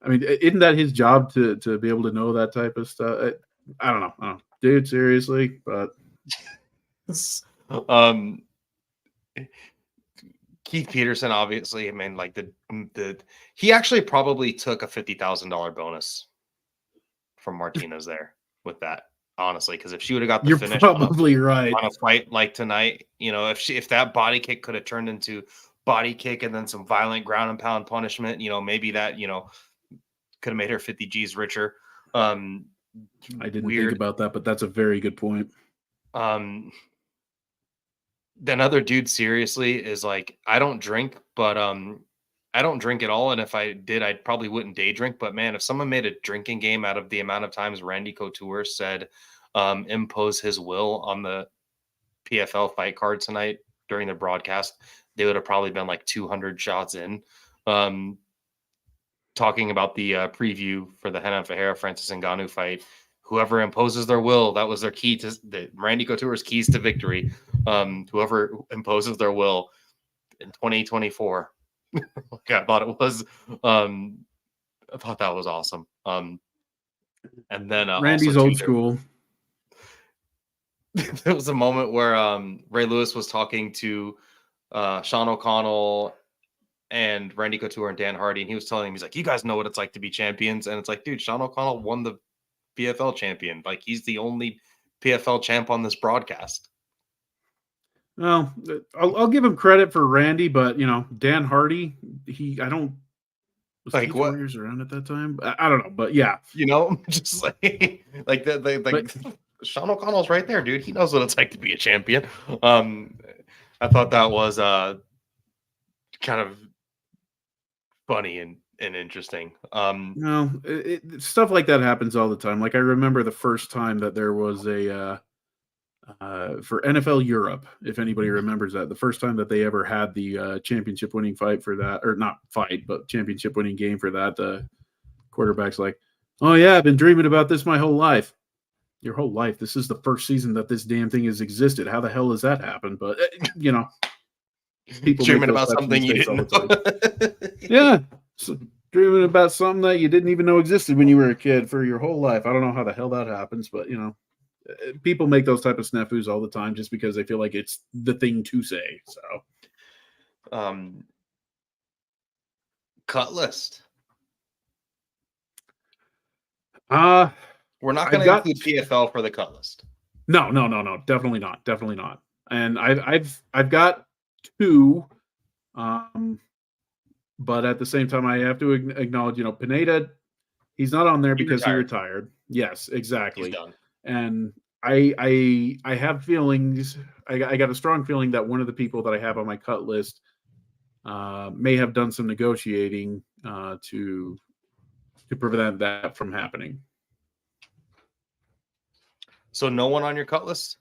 I mean, isn't that his job to be able to know that type of stuff? I don't know. Dude, seriously. But
Keith Peterson, obviously, I mean, like he actually probably took a $50,000 bonus from Martinez there with that, honestly, because if she would have got the finish,
probably right
on a fight like tonight, if that body kick could have turned into body kick and then some violent ground and pound punishment, maybe that could have made her 50 G's richer.
I didn't think about that, but that's a very good point.
Then other dude seriously is like, I don't drink, but I don't drink at all. And if I did, I probably wouldn't day drink. But man, if someone made a drinking game out of the amount of times Randy Couture said impose his will on the PFL fight card tonight during the broadcast, they would have probably been like 200 shots in. Talking about the preview for the Renan Ferreira Francis Ngannou fight, whoever imposes their will, that was their key to Randy Couture's keys to victory. Whoever imposes their will in 2024. Like I thought it was. I thought that was awesome. And then
Randy's old school.
There was a moment where Ray Lewis was talking to Sean O'Connell and Randy Couture and Dan Hardy, and he was telling him, he's like, you guys know what it's like to be champions. And it's like, dude, Sean O'Connell won the PFL champion. Like, he's the only PFL champ on this broadcast.
Well, I'll give him credit for Randy, but Dan Hardy, I don't was
like what
years around at that time. I don't know, but yeah,
just like Sean O'Connell's right there, dude. He knows what it's like to be a champion. I thought that was kind of funny and interesting.
Stuff like that happens all the time. Like I remember the first time that there was a for NFL Europe, if anybody remembers that, the first time that they ever had the championship winning fight for that, or not fight, but championship winning game for that, the quarterback's like, oh yeah, I've been dreaming about this my whole life. Your whole life? This is the first season that this damn thing has existed. How the hell has that happened? But people
dreaming about something you didn't know.
Yeah. So, dreaming about something that you didn't even know existed when you were a kid for your whole life. I don't know how the hell that happens, but people make those type of snafus all the time just because they feel like it's the thing to say. So,
cut list.
We're
not going to include PFL for the cut list.
No, definitely not. And I've got 2, but at the same time, I have to acknowledge, Pineda, he's not on there because he retired. Yes, exactly.
He's done.
And I have feelings. I got a strong feeling that one of the people that I have on my cut list may have done some negotiating to prevent that from happening. So
no one on your cut list?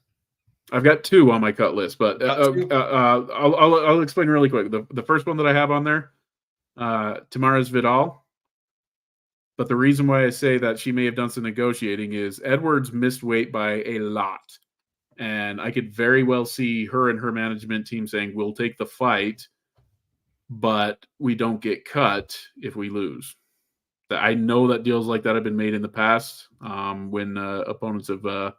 I've got 2 on my cut list, but I'll explain really quick. The first one that I have on there, Tamara's Vidal. But the reason why I say that she may have done some negotiating is Edwards missed weight by a lot. And I could very well see her and her management team saying, we'll take the fight, but we don't get cut if we lose. I know that deals like that have been made in the past when opponents have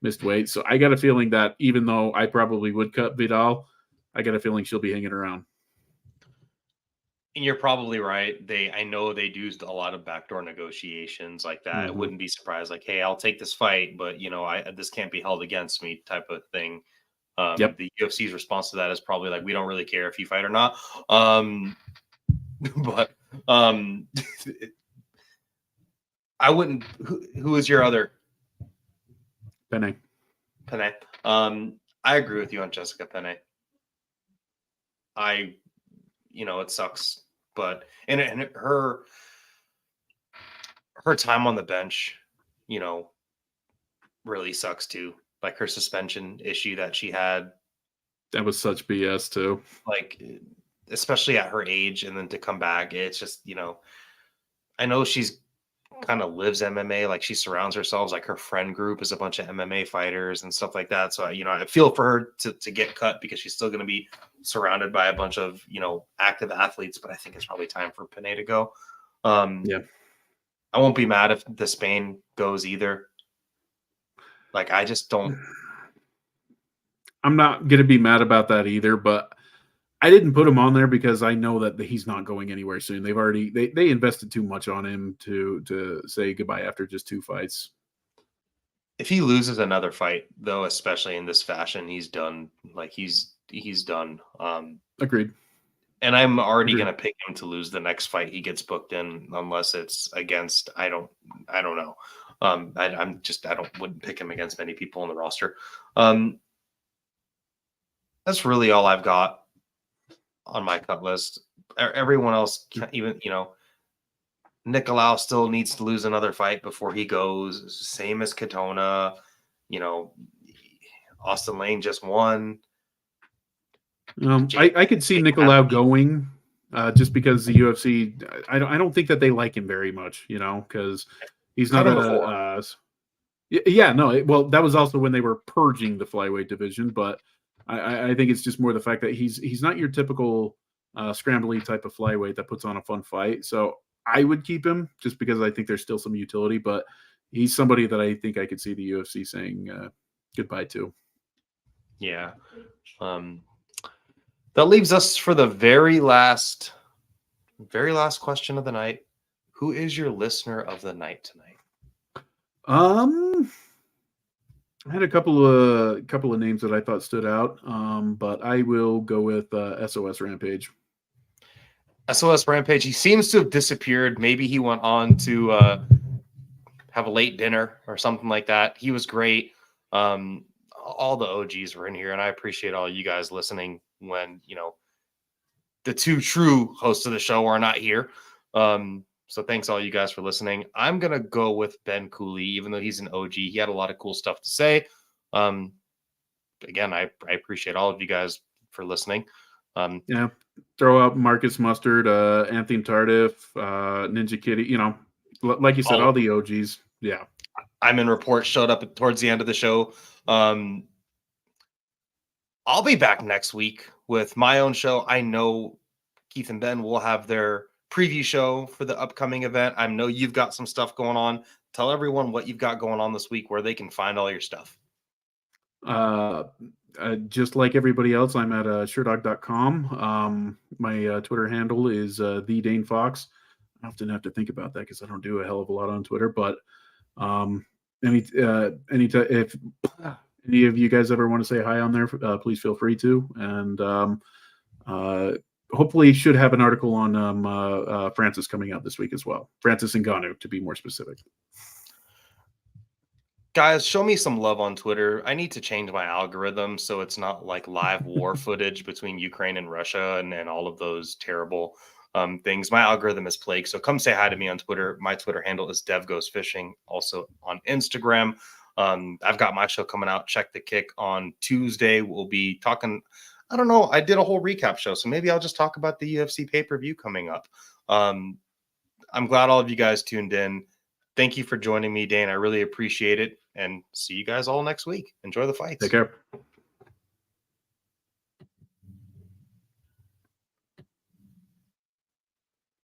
missed weight. So I got a feeling that even though I probably would cut Vidal, I got a feeling she'll be hanging around.
And you're probably right. I know they do a lot of backdoor negotiations like that. I
Mm-hmm.
wouldn't be surprised, like, hey, I'll take this fight, but this can't be held against me, type of thing.
Yep.
The UFC's response to that is probably like, we don't really care if you fight or not. But I wouldn't. Who is your other?
Penne.
Penne. I agree with you on Jessica Penne. It sucks, but and her time on the bench, really sucks too. Like her suspension issue that she had.
That was such BS too.
Like, especially at her age, and then to come back, it's just, I know she's kind of lives MMA, like she surrounds herself, like her friend group is a bunch of MMA fighters and stuff like that. So, I feel for her to get cut because she's still going to be surrounded by a bunch of, active athletes, but I think it's probably time for Panay to go.
Yeah.
I won't be mad if the Spain goes either. Like, I just don't.
I'm not going to be mad about that either, but I didn't put him on there because I know that he's not going anywhere soon. They've already they invested too much on him to say goodbye after just 2 fights.
If he loses another fight, though, especially in this fashion, he's done. Like he's done.
Agreed.
And I'm already going to pick him to lose the next fight he gets booked in, unless it's against. I don't know. I wouldn't pick him against many people on the roster. That's really all I've got on my cut list. Everyone else, even Nicolau still needs to lose another fight before he goes. Same as Katona. Austin Lane just won.
I could see Nicolau going just because the UFC. I don't think that they like him very much, because he's not a. Yeah, no. Well, that was also when they were purging the flyweight division, but I think it's just more the fact that he's not your typical scrambly type of flyweight that puts on a fun fight. So I would keep him just because I think there's still some utility, but he's somebody that I think I could see the UFC saying goodbye to.
Yeah. That leaves us for the very last question of the night. Who is your listener of the night tonight?
I had a couple of names that I thought stood out, but I will go with SOS Rampage.
SOS Rampage. He seems to have disappeared. Maybe he went on to have a late dinner or something like that. He was great. All the OGs were in here, and I appreciate all you guys listening when the two true hosts of the show are not here. So thanks all you guys for listening. I'm gonna go with Ben Cooley, even though he's an OG. He had a lot of cool stuff to say. Again, I appreciate all of you guys for listening.
Yeah, throw out Marcus Mustard, Anthony Tardif, Ninja Kitty. Like you said, all the OGs. Yeah,
I'm in report showed up towards the end of the show. I'll be back next week with my own show. I know Keith and Ben will have their preview show for the upcoming event. I know you've got some stuff going on. Tell everyone what you've got going on this week, where they can find all your stuff.
Just like everybody else, I'm at Sherdog.com. My Twitter handle is the Dane Fox. I often have to think about that because I don't do a hell of a lot on Twitter. But if any of you guys ever want to say hi on there, please feel free to. And hopefully, should have an article on Francis coming out this week as well. Francis Ngannou, to be more specific.
Guys, show me some love on Twitter. I need to change my algorithm so it's not like live war footage between Ukraine and Russia and all of those terrible things. My algorithm is plagued. So come say hi to me on Twitter. My Twitter handle is DevGoesFishing. Also on Instagram. I've got my show coming out. Check the Kick on Tuesday. We'll be talking. I don't know. I did a whole recap show, so maybe I'll just talk about the UFC pay-per-view coming up. I'm glad all of you guys tuned in. Thank you for joining me, Dane. I really appreciate it. and see you guys all next week. Enjoy the fights.
Take care.